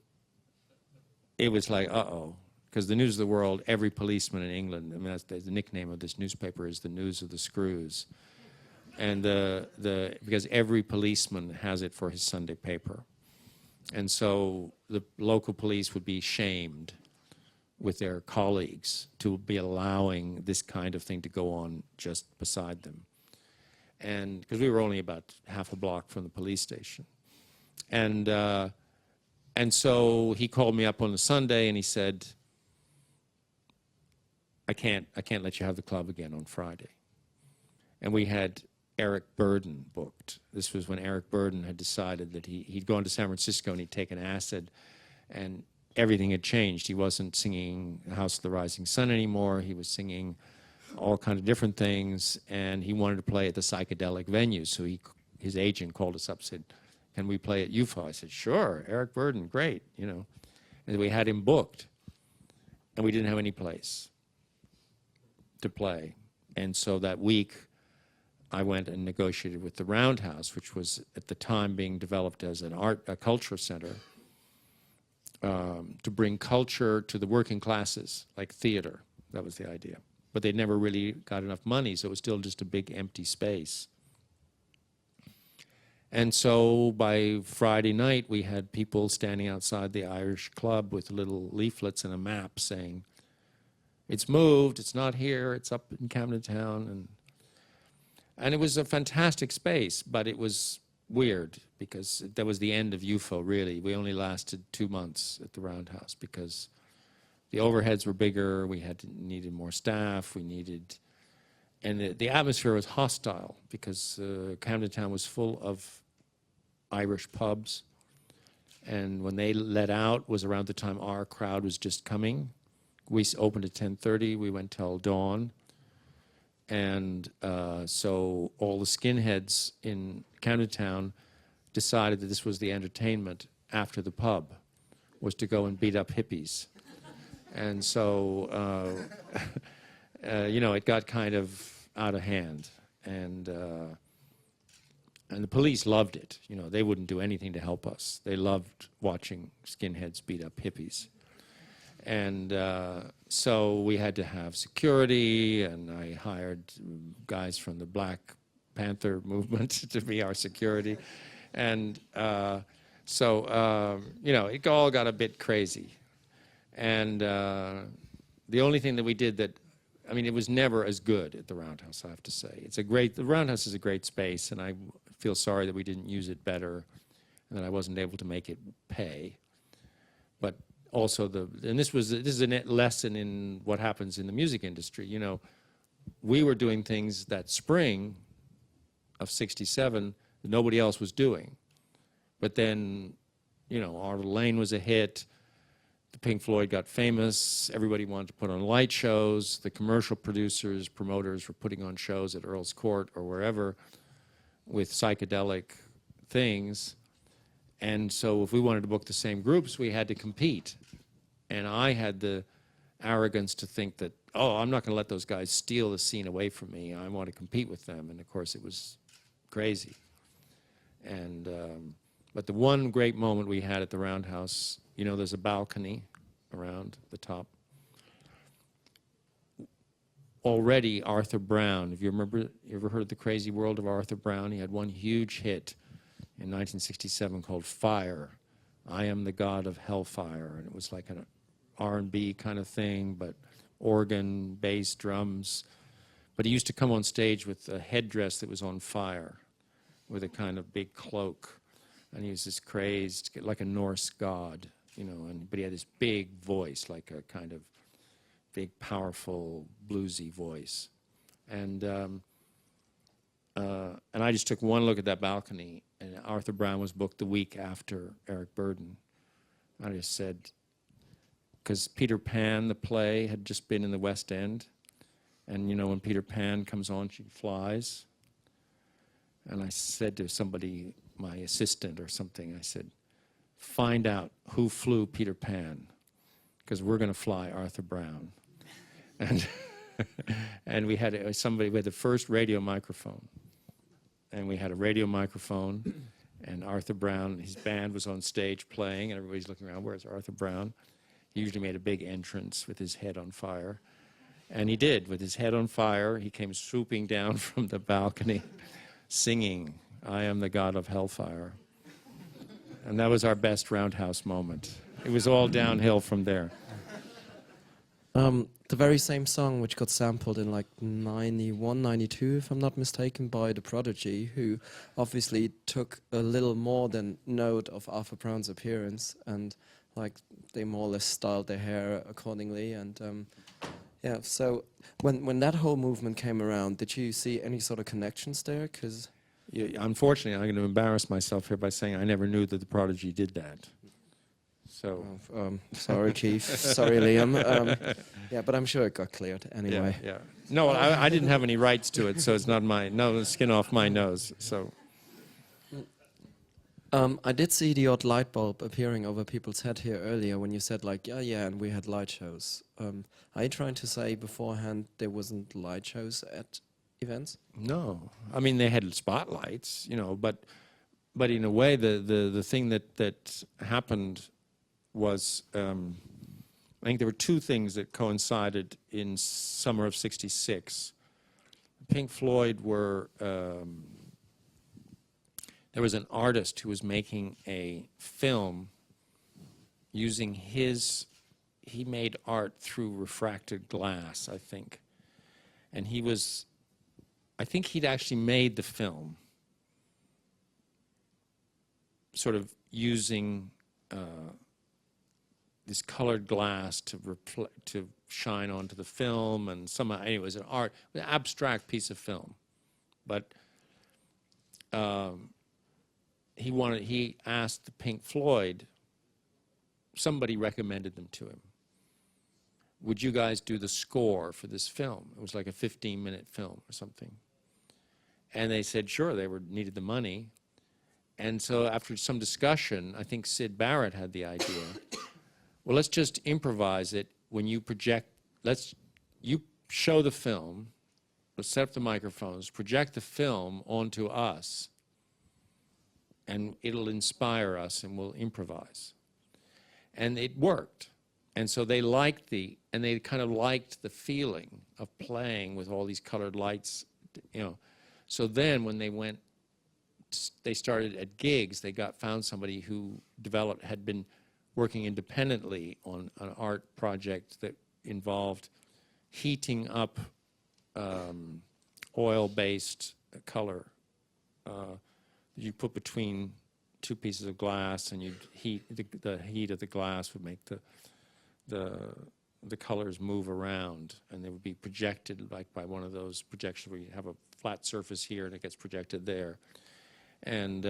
it was like, uh-oh. Because the News of the World, every policeman in England, I mean, that's the nickname of this newspaper is the News of the Screws. And because every policeman has it for his Sunday paper. And so the local police would be shamed with their colleagues to be allowing this kind of thing to go on just beside them. And because we were only about half a block from the police station. And so he called me up on a Sunday and he said, I can't let you have the club again on Friday. And we had Eric Burden booked. This was when Eric Burden had decided that he'd gone to San Francisco and he'd taken acid, and everything had changed. He wasn't singing House of the Rising Sun anymore. He was singing all kinds of different things, and he wanted to play at the psychedelic venues. So his agent called us up and said, can we play at UFO? I said, sure, Eric Burden, great, you know. And we had him booked, and we didn't have any place to play. And so that week, I went and negotiated with the Roundhouse, which was at the time being developed as a culture center, to bring culture to the working classes, like theater. That was the idea. But they'd never really got enough money, so it was still just a big empty space. And so by Friday night, we had people standing outside the Irish club with little leaflets and a map saying, it's moved, it's not here, it's up in Camden Town. And it was a fantastic space, but it was weird because that was the end of UFO, really. We only lasted 2 months at the Roundhouse because the overheads were bigger, we needed more staff, and the atmosphere was hostile because Camden Town was full of Irish pubs. And when they let out was around the time our crowd was just coming. We opened at 10:30, we went till dawn. And so all the skinheads in Camden Town decided that this was the entertainment after the pub, was to go and beat up hippies. And so, you know, it got kind of out of hand. And the police loved it. You know, they wouldn't do anything to help us. They loved watching skinheads beat up hippies. And so we had to have security, and I hired guys from the Black Panther movement to be our security. And so, you know, it all got a bit crazy. And the only thing that we did that, I mean, it was never as good at the Roundhouse, I have to say. The Roundhouse is a great space, and I feel sorry that we didn't use it better and that I wasn't able to make it pay. But also this is a lesson in what happens in the music industry. You know, we were doing things that spring of '67 that nobody else was doing. But then, you know, Our Little Lane was a hit. the Pink Floyd got famous. Everybody wanted to put on light shows. The commercial producers, promoters were putting on shows at Earl's Court or wherever with psychedelic things. And so if we wanted to book the same groups, we had to compete. And I had the arrogance to think that, oh, I'm not going to let those guys steal the scene away from me. I want to compete with them. And of course, it was crazy. And but the one great moment we had at the Roundhouse, you know, there's a balcony around the top. Already, Arthur Brown, if you remember, you ever heard The Crazy World of Arthur Brown? He had one huge hit in 1967 called Fire. I Am the God of Hellfire. And it was like an R&B kind of thing, but organ, bass, drums. But he used to come on stage with a headdress that was on fire, with a kind of big cloak. And he was this crazed, like a Norse god, you know, but he had this big voice, like a kind of big, powerful, bluesy voice. And I just took one look at that balcony, and Arthur Brown was booked the week after Eric Burdon. I just said, because Peter Pan, the play, had just been in the West End, and you know, when Peter Pan comes on, she flies. And I said to somebody, my assistant or something, I said, find out who flew Peter Pan, because we're going to fly Arthur Brown. And and we had somebody with the first radio microphone. And we had a radio microphone, and Arthur Brown, his band was on stage playing, and everybody's looking around, where's Arthur Brown? He usually made a big entrance with his head on fire. And he did, with his head on fire. He came swooping down from the balcony, singing, I Am the God of Hellfire. And that was our best Roundhouse moment. It was all downhill from there. The very same song, which got sampled in like 91, 92, if I'm not mistaken, by The Prodigy, who obviously took a little more than note of Arthur Brown's appearance, and like they more or less styled their hair accordingly. And yeah, so when that whole movement came around, did you see any sort of connections there? Because unfortunately, I'm going to embarrass myself here by saying I never knew that The Prodigy did that. So, sorry, Chief. Sorry, Liam. Yeah, but I'm sure it got cleared anyway. Yeah. No, I didn't have any rights to it, so it's not no skin off my nose. So, I did see the odd light bulb appearing over people's head here earlier when you said like, yeah, and we had light shows. Are you trying to say beforehand there wasn't light shows at events? No, I mean they had spotlights, you know, but in a way the thing that happened was, I think there were two things that coincided in summer of '66. Pink Floyd were, there was an artist who was making a film using he made art through refracted glass, I think. And I think he'd actually made the film sort of using this colored glass to shine onto the film, and somehow, anyway, it was an abstract piece of film. But he asked the Pink Floyd, somebody recommended them to him. Would you guys do the score for this film? It was like a 15-minute film or something. And they said, sure, they needed the money. And so after some discussion, I think Syd Barrett had the idea, well, let's just improvise it when you project, you show the film, let's set up the microphones, project the film onto us, and it'll inspire us and we'll improvise. And it worked. And so they they kind of liked the feeling of playing with all these colored lights, you know. So then when they started at gigs, they found somebody who had been working independently on an art project that involved heating up oil-based color that you put between two pieces of glass, and you'd heat the heat of the glass would make the colors move around, and they would be projected like by one of those projections where you have a flat surface here and it gets projected there. And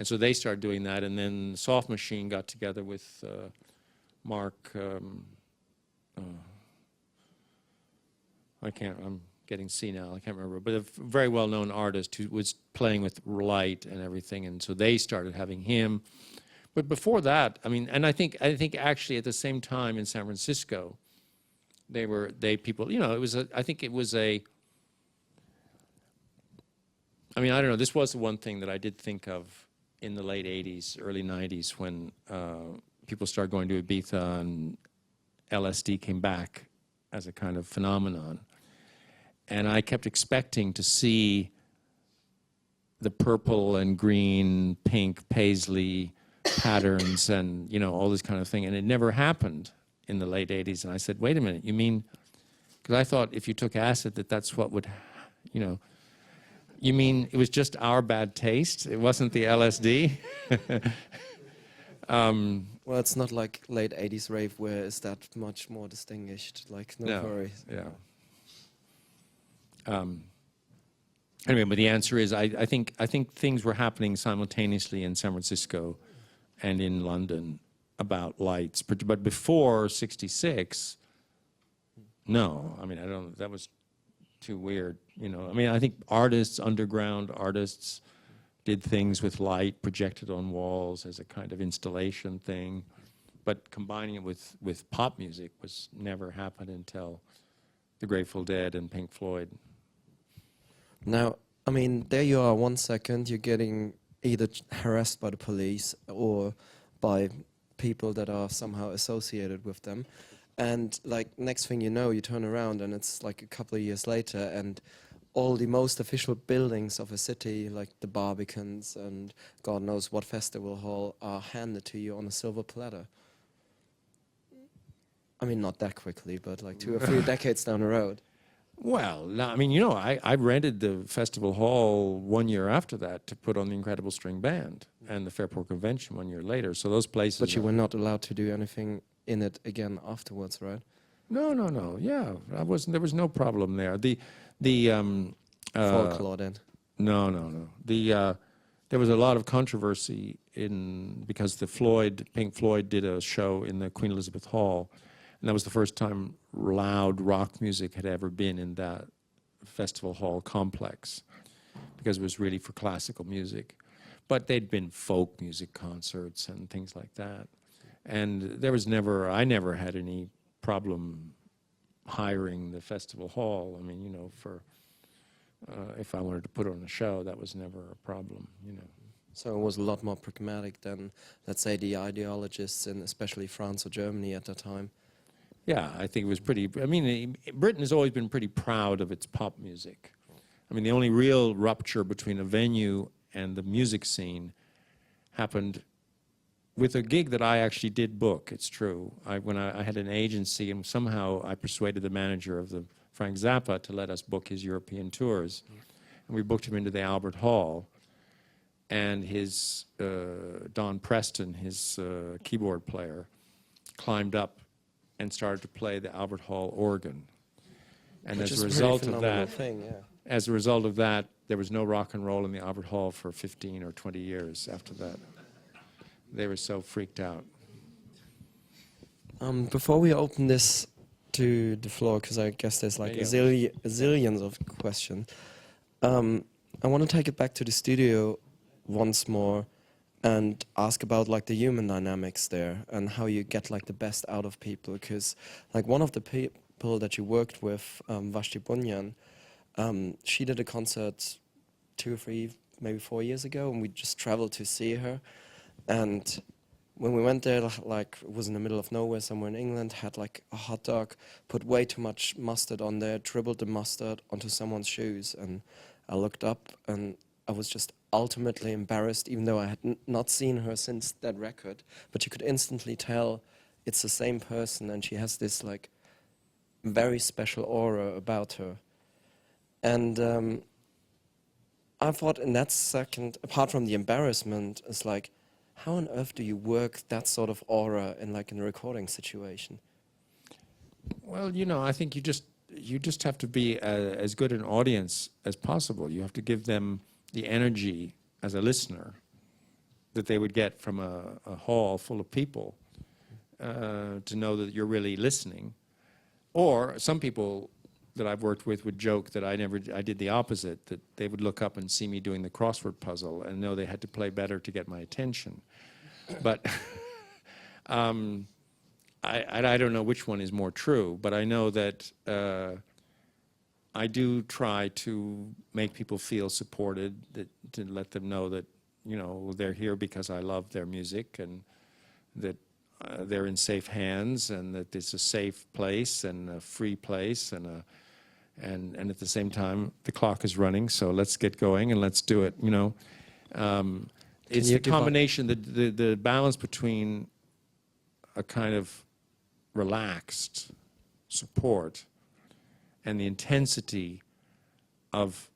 so they started doing that, and then Soft Machine got together with Mark, I'm getting senile, I can't remember, but a very well-known artist who was playing with light and everything, and so they started having him. But before that, I mean, and I think actually at the same time in San Francisco, people, you know, I think it was I mean, I don't know, this was the one thing that I did think of in the late 80s, early 90s, when people started going to Ibiza and LSD came back as a kind of phenomenon. And I kept expecting to see the purple and green, pink, paisley patterns and, you know, all this kind of thing. And it never happened in the late 80s. And I said, wait a minute, you mean, because I thought if you took acid that's what would, you know, you mean it was just our bad taste? It wasn't the LSD? Well, it's not like late 80s rave where it's that much more distinguished, like, no worries. Yeah. Anyway, but the answer is I think things were happening simultaneously in San Francisco and in London about lights. But before 66, no. I mean, that was too weird, you know. I mean, I think underground artists did things with light projected on walls as a kind of installation thing. But combining it with pop music was never happened until the Grateful Dead and Pink Floyd. Now, I mean, there you are, 1 second, you're getting either harassed by the police or by people that are somehow associated with them. And, like, next thing you know, you turn around and it's, like, a couple of years later and all the most official buildings of a city, like the Barbicans and God knows what festival hall, are handed to you on a silver platter. I mean, not that quickly, but, like, 2 or 3 decades down the road. Well, no, I mean, you know, I rented the festival hall 1 year after that to put on the Incredible String Band and the Fairport Convention 1 year later. So those places. But you were not allowed to do anything in it again afterwards, right? No. Yeah, there was no problem there. The Folklore then. No. There was a lot of controversy because Pink Floyd did a show in the Queen Elizabeth Hall. And that was the first time loud rock music had ever been in that festival hall complex, because it was really for classical music. But there'd been folk music concerts and things like that. And I never had any problem hiring the festival hall. I mean, you know, if I wanted to put on a show, that was never a problem, you know. So it was a lot more pragmatic than, let's say, the ideologists in especially France or Germany at the time. Yeah, I think it was Britain has always been pretty proud of its pop music. I mean, the only real rupture between a venue and the music scene happened with a gig that I actually did book, it's true. When I had an agency, and somehow I persuaded the manager of the Frank Zappa to let us book his European tours. And we booked him into the Albert Hall. And his, Don Preston, his keyboard player, climbed up and started to play the Albert Hall organ. And as a result of that, there was no rock and roll in the Albert Hall for 15 or 20 years after that. They were so freaked out. Before we open this to the floor, because I guess there's like zillions of questions, I want to take it back to the studio once more and ask about like the human dynamics there and how you get like the best out of people, because like one of the people that you worked with, Vashti Bunyan, she did a concert 2 or 3, maybe 4 years ago, and we just traveled to see her. And when we went there, like it was in the middle of nowhere somewhere in England, had like a hot dog, put way too much mustard on there, dribbled the mustard onto someone's shoes, and I looked up and I was just ultimately embarrassed, even though I had not seen her since that record. But you could instantly tell it's the same person, and she has this like very special aura about her. And I thought in that second, apart from the embarrassment, it's like, how on earth do you work that sort of aura in like in a recording situation? Well, you know, I think you just have to be as good an audience as possible. You have to give them the energy as a listener that they would get from a hall full of people. to know that you're really listening. Or some people that I've worked with would joke that I did the opposite, that they would look up and see me doing the crossword puzzle and know they had to play better to get my attention. But I don't know which one is more true, but I know that I do try to make people feel supported, to let them know that, you know, they're here because I love their music, and that they're in safe hands, and that it's a safe place and a free place, and at the same time the clock is running, so let's get going and let's do it. You know, it's the combination, the balance between a kind of relaxed support and the intensity of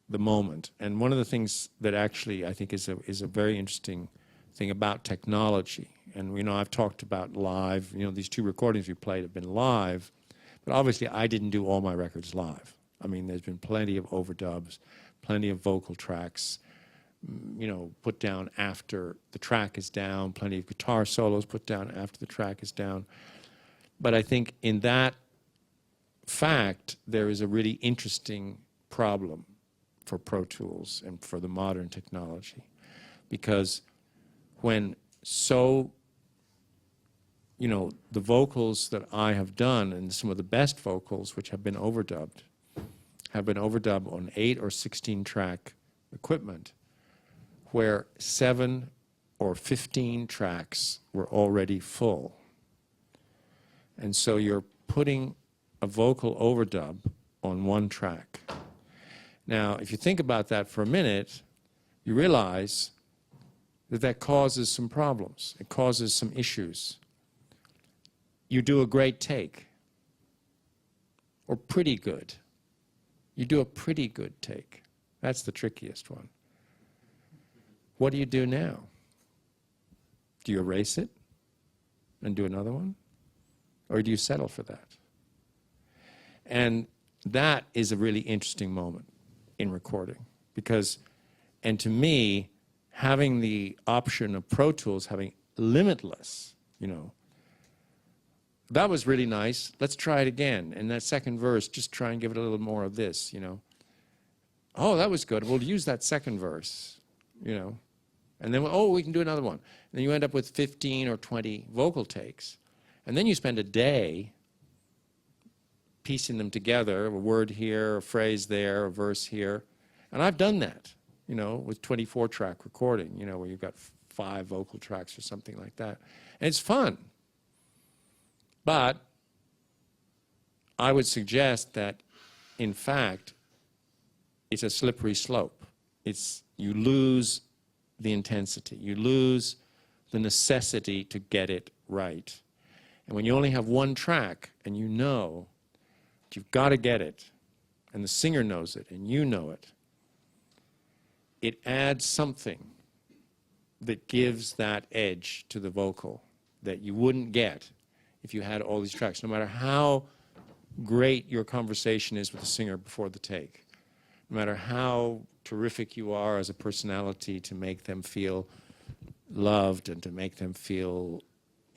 the moment. And one of the things that actually I think is a very interesting thing about technology, and you know, I've talked about live, you know, these 2 recordings we played have been live, but obviously I didn't do all my records live. I mean, there's been plenty of overdubs, plenty of vocal tracks, you know, put down after the track is down, plenty of guitar solos put down after the track is down. But I think in that fact, there is a really interesting problem for Pro Tools and for the modern technology. Because when you know, the vocals that I have done, and some of the best vocals which have been overdubbed on 8 or 16 track equipment, where 7 or 15 tracks were already full. And so you're putting a vocal overdub on 1 track. Now, if you think about that for a minute, you realize that that causes some problems. It causes some issues. You do a great take, or pretty good. You do a pretty good take. That's the trickiest one. What do you do now? Do you erase it and do another one? Or do you settle for that? And that is a really interesting moment in recording, because, and to me, having the option of Pro Tools, having limitless, you know, that was really nice. Let's try it again. And that second verse, just try and give it a little more of this, you know. Oh, that was good. We'll use that second verse, you know. And then, oh, we can do another one. And then you end up with 15 or 20 vocal takes. And then you spend a day piecing them together, a word here, a phrase there, a verse here. And I've done that, you know, with 24-track recording, you know, where you've got 5 vocal tracks or something like that. And it's fun. But I would suggest that, in fact, it's a slippery slope. You lose the intensity. You lose the necessity to get it right. And when you only have 1 track, and you know that you've got to get it, and the singer knows it, and you know it, it adds something that gives that edge to the vocal that you wouldn't get if you had all these tracks, no matter how great your conversation is with the singer before the take, no matter how terrific you are as a personality to make them feel loved and to make them feel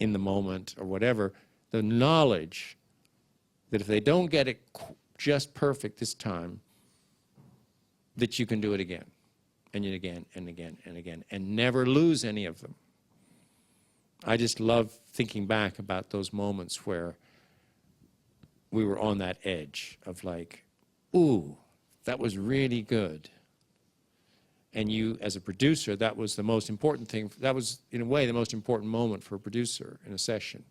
in the moment or whatever, the knowledge that if they don't get it just perfect this time, that you can do it again, and again, and again, and again, and never lose any of them. I just love thinking back about those moments where we were on that edge of like, ooh, that was really good. And you, as a producer, that was the most important thing. That was, in a way, the most important moment for a producer in a session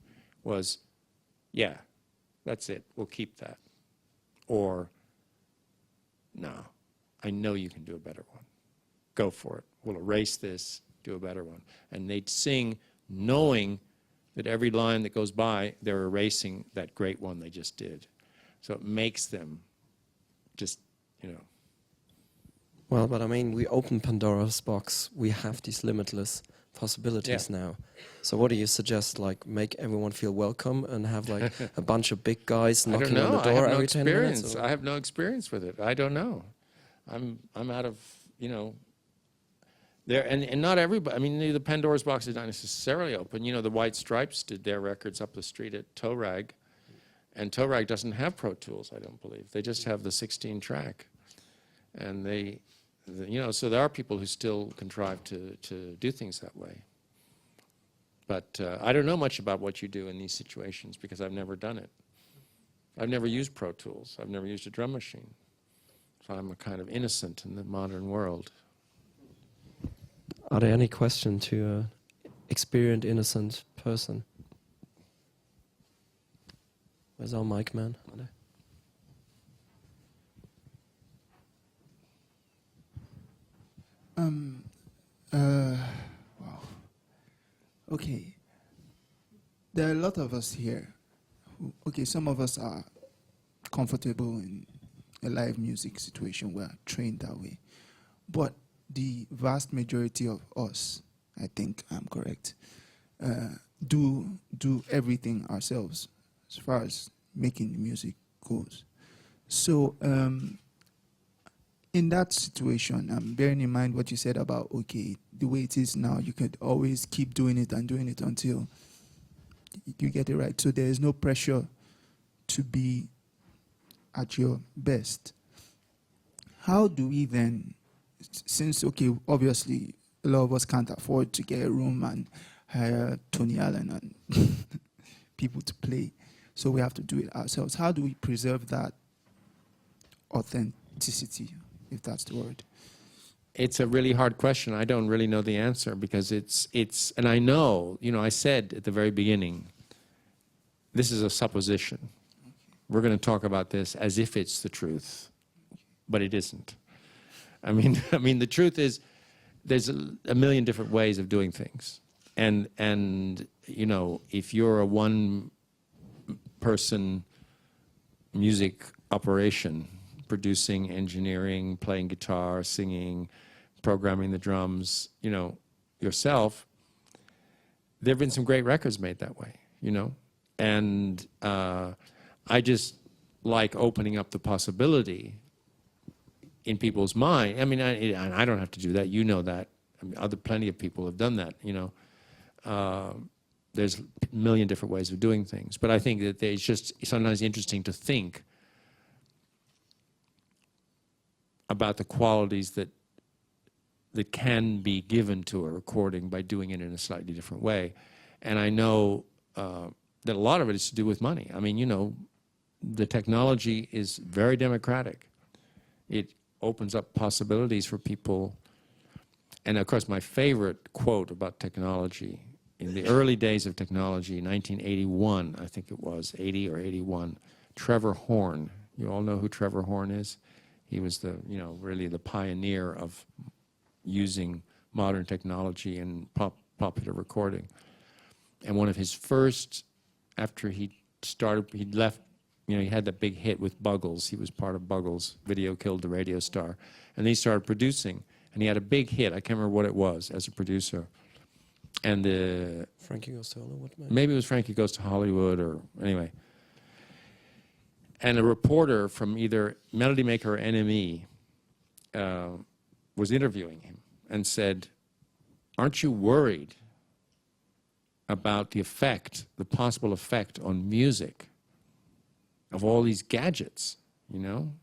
was, yeah, that's it, we'll keep that. Or, no, I know you can do a better one. Go for it. We'll erase this, do a better one. And they'd sing knowing that every line that goes by, they're erasing that great one they just did. So it makes them just, you know. Well, but I mean, we open Pandora's box. We have these limitless possibilities now. So what do you suggest? Like, make everyone feel welcome and have like a bunch of big guys knocking on the door every 10 minutes? I have no experience with it. I don't know. I'm out of, you know, There and not everybody. I mean, the Pandora's box is not necessarily open. You know, the White Stripes did their records up the street at Toe Rag, and Toe Rag doesn't have Pro Tools, I don't believe. They just have the 16-track, and you know, so there are people who still contrive to do things that way. But I don't know much about what you do in these situations because I've never done it. I've never used Pro Tools. I've never used a drum machine. So I'm a kind of innocent in the modern world. Are there any questions to an experienced, innocent person? Where's our mic man? Wow. Okay. There are a lot of us here. Okay, some of us are comfortable in a live music situation. We're trained that way. But the vast majority of us, I think I'm correct, do everything ourselves as far as making the music goes. So in that situation, bearing in mind what you said about, okay, the way it is now, you could always keep doing it and doing it until you get it right. So there is no pressure to be at your best. How do we then, since, okay, obviously a lot of us can't afford to get a room and hire Tony Allen and people to play, so we have to do it ourselves. How do we preserve that authenticity, if that's the word? It's a really hard question. I don't really know the answer because it's and I know, you know, I said at the very beginning, this is a supposition. Okay. We're going to talk about this as if it's the truth, but it isn't. I mean, the truth is there's a million different ways of doing things. And you know, if you're a one-person music operation, producing, engineering, playing guitar, singing, programming the drums, you know, yourself, there have been some great records made that way, you know? And I just like opening up the possibility in people's mind. I mean, I don't have to do that. You know that. I mean, plenty of people have done that, you know. There's a million different ways of doing things. But I think that it's just sometimes interesting to think about the qualities that can be given to a recording by doing it in a slightly different way. And I know that a lot of it is to do with money. I mean, you know, the technology is very democratic. It opens up possibilities for people. And of course, my favorite quote about technology, in the early days of technology, 1981, I think it was, 80 or 81, Trevor Horn. You all know who Trevor Horn is? He was the, you know, really the pioneer of using modern technology in popular recording. And one of his first, after he left, you know, he had that big hit with Buggles. He was part of Buggles. Video Killed the Radio Star. And then he started producing. And he had a big hit. I can't remember what it was as a producer. And Frankie Goes to Hollywood, maybe it was Frankie Goes to Hollywood, or anyway. And a reporter from either Melody Maker or NME was interviewing him and said, "Aren't you worried about the effect, the possible effect on music of all these gadgets, you know?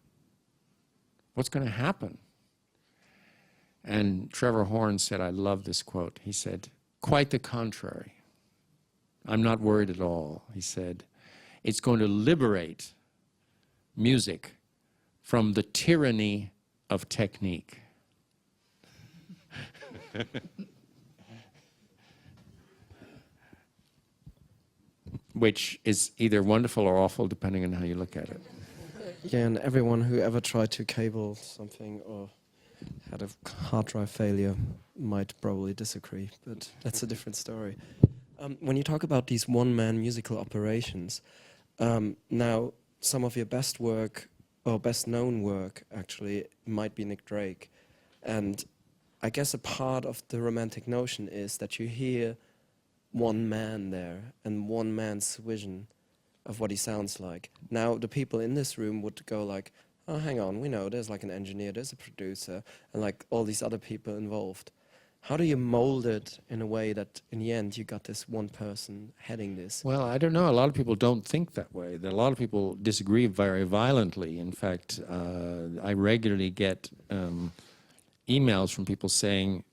What's going to happen?" And Trevor Horn said, I love this quote, he said, "Quite the contrary. I'm not worried at all." He said, "It's going to liberate music from the tyranny of technique." Which is either wonderful or awful, depending on how you look at it. Yeah, and everyone who ever tried to cable something or had a hard drive failure might probably disagree, but that's a different story. When you talk about these one-man musical operations, now some of your best work, or best-known work, actually, might be Nick Drake. And I guess a part of the romantic notion is that you hear one man there and one man's vision of what he sounds like. Now, the people in this room would go like, "Oh, hang on, we know there's like an engineer, there's a producer, and like all these other people involved." how do you mold it in a way that in the end you got this one person heading this? Well, I don't know. A lot of people don't think that way. A lot of people disagree very violently. In fact, I regularly get emails from people saying,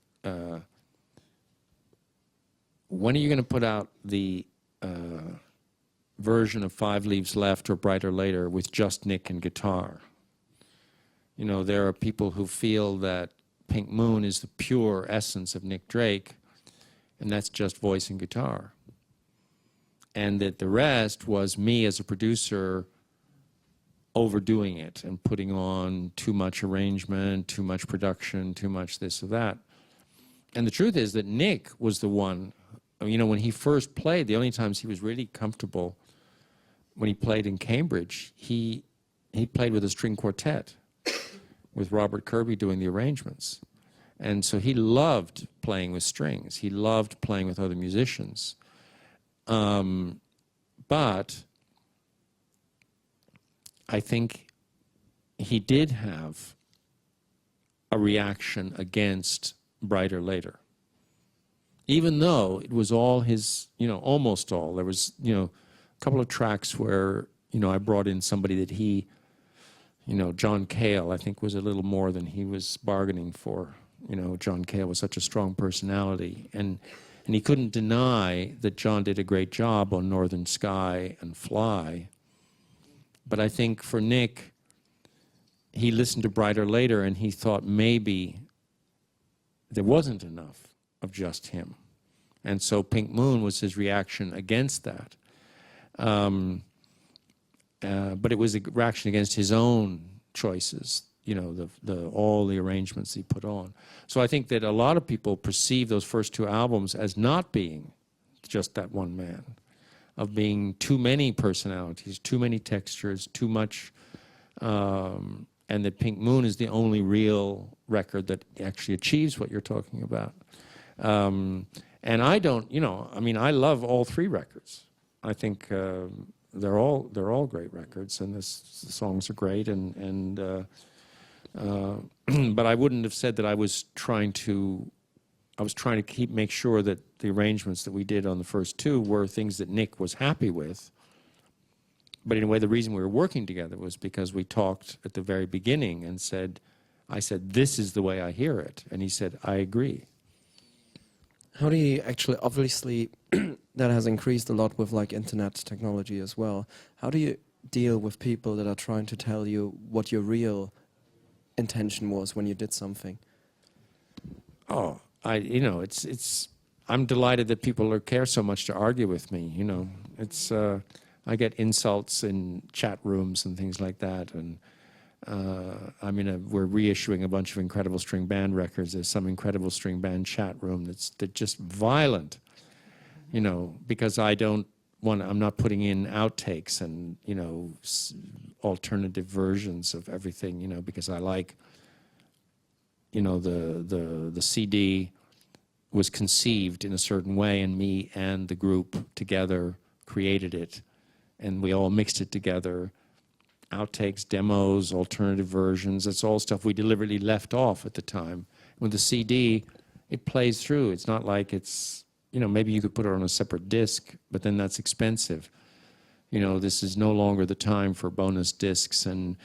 when are you going to put out the version of Five Leaves Left or Brighter Later with just Nick and guitar? You know, there are people who feel that Pink Moon is the pure essence of Nick Drake, and that's just voice and guitar. And that the rest was me as a producer overdoing it and putting on too much arrangement, too much production, too much this or that. And the truth is that Nick was the one, you know, when he first played, the only times he was really comfortable when he played in Cambridge, he played with a string quartet with Robert Kirby doing the arrangements. And so he loved playing with strings. He loved playing with other musicians. But I think he did have a reaction against Brighter Later. Even though it was all his, you know, almost all. There was, you know, a couple of tracks where, you know, I brought in somebody that he, you know, John Cale, I think, was a little more than he was bargaining for. You know, John Cale was such a strong personality. And he couldn't deny that John did a great job on Northern Sky and Fly. But I think for Nick, he listened to Brighter Later and he thought maybe there wasn't enough of just him. And so Pink Moon was his reaction against that. But it was a reaction against his own choices, you know, all the arrangements he put on. So I think that a lot of people perceive those first two albums as not being just that one man, of being too many personalities, too many textures, too much, and that Pink Moon is the only real record that actually achieves what you're talking about. And I don't, you know, I mean, I love all three records. I think they're all great records, and the songs are great, but I wouldn't have said that I was trying to make sure that the arrangements that we did on the first two were things that Nick was happy with. But in a way, the reason we were working together was because we talked at the very beginning and I said, this is the way I hear it. And he said, I agree. How do you actually, obviously, that has increased a lot with like internet technology as well. How do you deal with people that are trying to tell you what your real intention was when you did something? Oh, you know, I'm delighted that people care so much to argue with me. You know, I get insults in chat rooms and things like that, and I mean, we're reissuing a bunch of Incredible String Band records. There's some Incredible String Band chat room that's just violent, you know, because I'm not putting in outtakes and, you know, alternative versions of everything, you know, because I like, you know, the CD was conceived in a certain way, and me and the group together created it, and we all mixed it together. Outtakes, demos, alternative versions, it's all stuff we deliberately left off at the time. With the CD, it plays through. It's not like it's, you know, maybe you could put it on a separate disc, but then that's expensive. You know, this is no longer the time for bonus discs and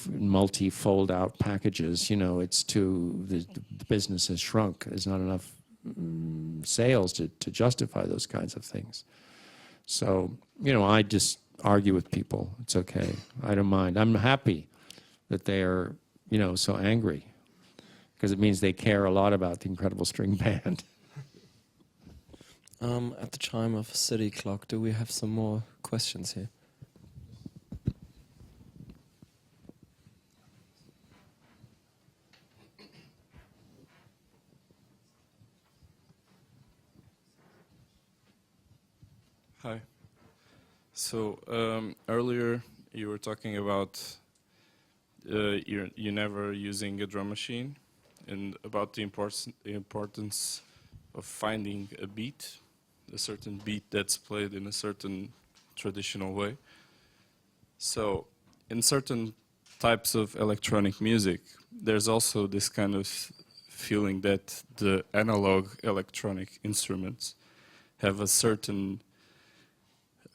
multi-fold out packages. You know, the business has shrunk. There's not enough sales to justify those kinds of things. So, you know, I just argue with people. It's okay. I don't mind. I'm happy that they are, you know, so angry, because it means they care a lot about the Incredible String Band. At the chime of a city clock, do we have some more questions here? Hi. So earlier you were talking about you never using a drum machine, and about the importance of finding a beat, a certain beat that's played in a certain traditional way. So in certain types of electronic music, there's also this kind of feeling that the analog electronic instruments have a certain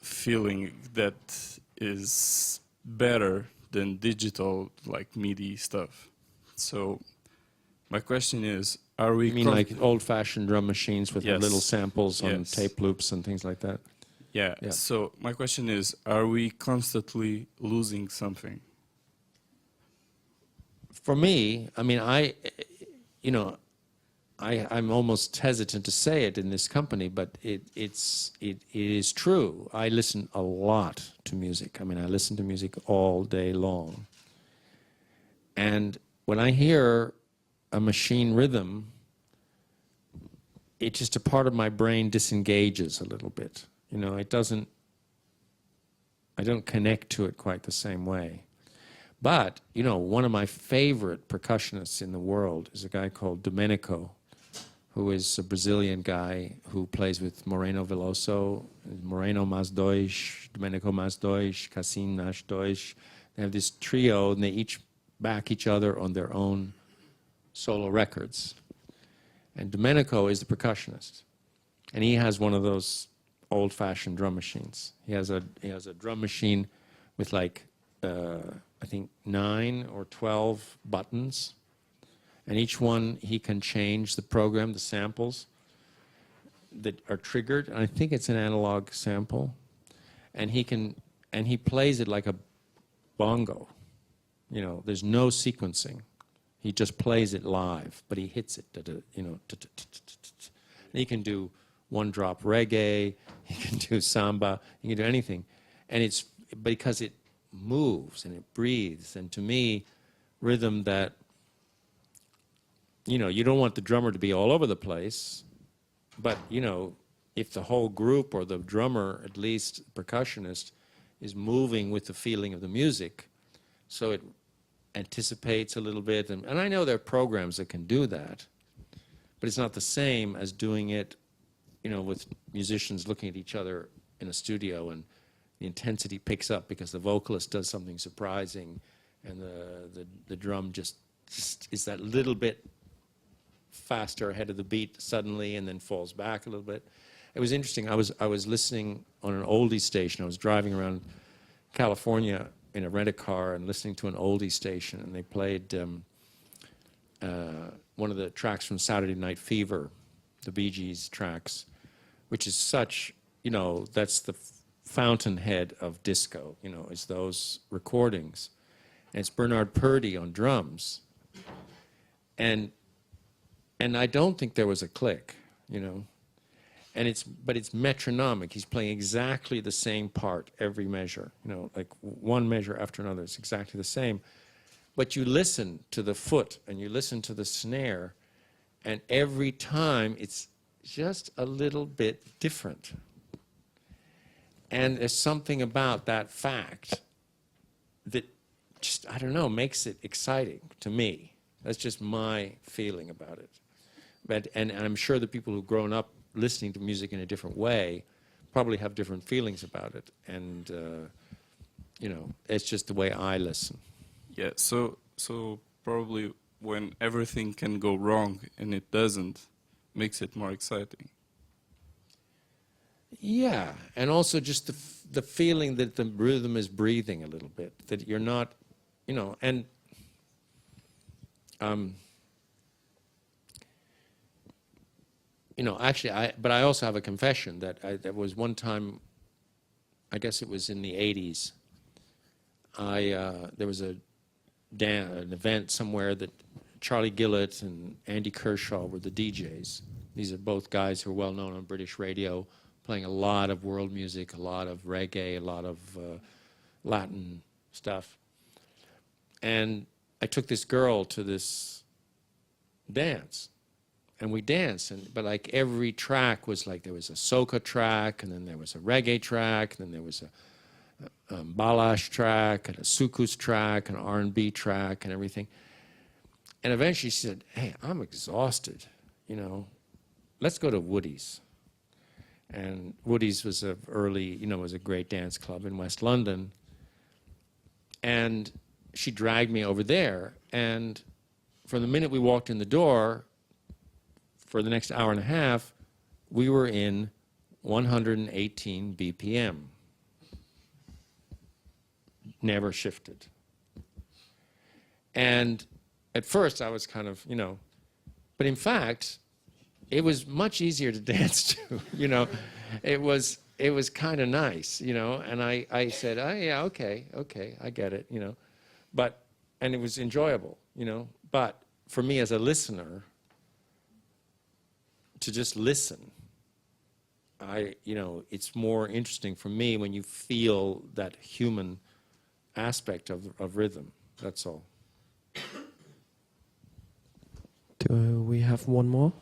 feeling that is better than digital, like MIDI stuff. So my question is, are we... You mean like old-fashioned drum machines with Yes. little samples on Yes. tape loops and things like that? Yeah. Yeah. So my question is, are we constantly losing something? For me, I mean, I'm almost hesitant to say it in this company, but it is true. I listen a lot to music. I mean, I listen to music all day long. And when I hear a machine rhythm, it's just a part of my brain disengages a little bit. You know, I don't connect to it quite the same way. But, you know, one of my favorite percussionists in the world is a guy called Domenico, who is a Brazilian guy who plays with Moreno Veloso, Moreno mais dois, Domenico mais dois, Cassim mais dois. They have this trio, and they each back each other on their own solo records. And Domenico is the percussionist, and he has one of those old-fashioned drum machines. He has a drum machine with like I think 9 or 12 buttons, and each one he can change the program, the samples that are triggered. And I think it's an analog sample, and he plays it like a bongo. You know, there's no sequencing. He just plays it live, but he hits it. You know, he can do one-drop reggae. He can do samba. He can do anything, and it's because it moves and it breathes. And to me, rhythm that, you know, you don't want the drummer to be all over the place, but, you know, if the whole group or the drummer, at least percussionist, is moving with the feeling of the music, so it anticipates a little bit. And I know there are programs that can do that, but it's not the same as doing it, you know, with musicians looking at each other in a studio, and the intensity picks up because the vocalist does something surprising, and the drum just is that little bit faster ahead of the beat suddenly, and then falls back a little bit. It was interesting. I was listening on an oldie station. I was driving around California in a rent-a-car and listening to an oldie station, and they played one of the tracks from Saturday Night Fever, the Bee Gees tracks, which is such, you know, that's the fountainhead of disco, you know, is those recordings. And it's Bernard Purdie on drums. And I don't think there was a click, you know. But it's metronomic. He's playing exactly the same part every measure, you know, like one measure after another. It's exactly the same. But you listen to the foot and you listen to the snare, and every time it's just a little bit different. And there's something about that fact that just, I don't know, makes it exciting to me. That's just my feeling about it. And I'm sure the people who've grown up listening to music in a different way probably have different feelings about it. And, you know, it's just the way I listen. Yeah, so probably when everything can go wrong and it doesn't, makes it more exciting. Yeah, and also just the feeling that the rhythm is breathing a little bit, that you're not, you know, and you know, actually, but I also have a confession that there was one time, I guess it was in the 80s, there was an event somewhere that Charlie Gillett and Andy Kershaw were the DJs. These are both guys who are well known on British radio, playing a lot of world music, a lot of reggae, a lot of Latin stuff. And I took this girl to this dance, and we danced, but like every track was like, there was a soca track, and then there was a reggae track, and then there was a balash track, and a soukous track, an R&B track, and everything. And eventually she said, hey, I'm exhausted, you know, let's go to Woody's. And Woody's was was a great dance club in West London. And she dragged me over there. And from the minute we walked in the door, for the next hour and a half, we were in 118 BPM. Never shifted. And at first I was kind of, but in fact, it was much easier to dance to, It was kind of nice, and I said, oh yeah, okay, I get it, and it was enjoyable, but for me as a listener, to just listen, it's more interesting for me when you feel that human aspect of rhythm, that's all. Do we have one more?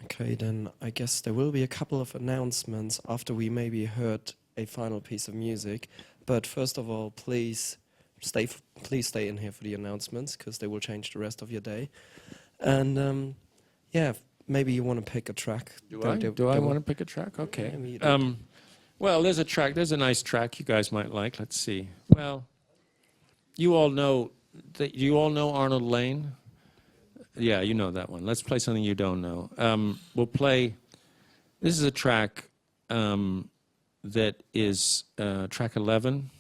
Okay, then I guess there will be a couple of announcements after we maybe heard a final piece of music. But first of all, please stay in here for the announcements, because they will change the rest of your day. And yeah, maybe you want to pick a track. Do I want to pick a track? Okay. Yeah, well, there's a nice track you guys might like. Let's see. Well, you all know Arnold Lane? Yeah, you know that one. Let's play something you don't know. We'll play, this is a track that is track 11,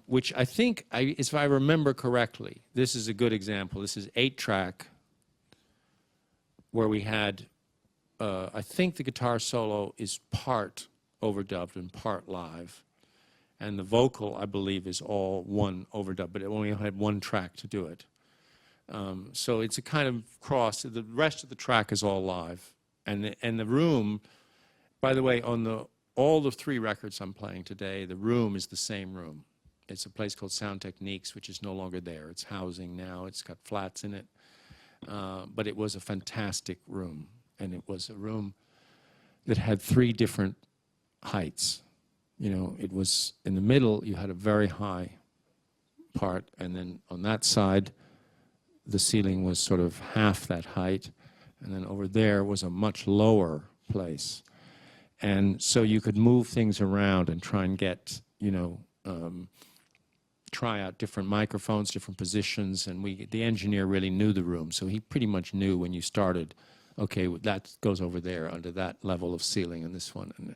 which I think, if I remember correctly, this is a good example. This is 8-track, where we had, I think the guitar solo is part overdubbed and part live. And the vocal, I believe, is all one overdub, but it only had one track to do it. So it's a kind of cross. The rest of the track is all live. And the room, by the way, on all the 3 records I'm playing today, the room is the same room. It's a place called Sound Techniques, which is no longer there. It's housing now. It's got flats in it. But it was a fantastic room. And it was a room that had 3 different heights. It was in the middle, you had a very high part, and then on that side, the ceiling was sort of half that height, and then over there was a much lower place. And so you could move things around and try and get, try out different microphones, different positions, and the engineer really knew the room, so he pretty much knew when you started, okay, that goes over there under that level of ceiling and this one.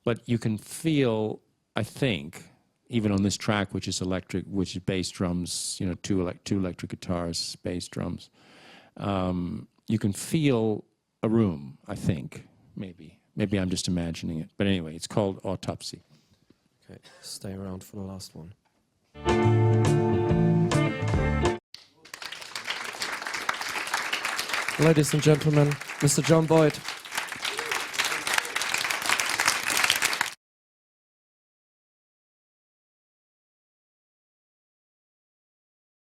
But you can feel, I think, even on this track, which is electric, which is bass drums, two electric guitars, bass drums, you can feel a room, I think, maybe. Maybe I'm just imagining it. But anyway, it's called Autopsy. Okay, stay around for the last one. Ladies and gentlemen, Mr. John Boyd.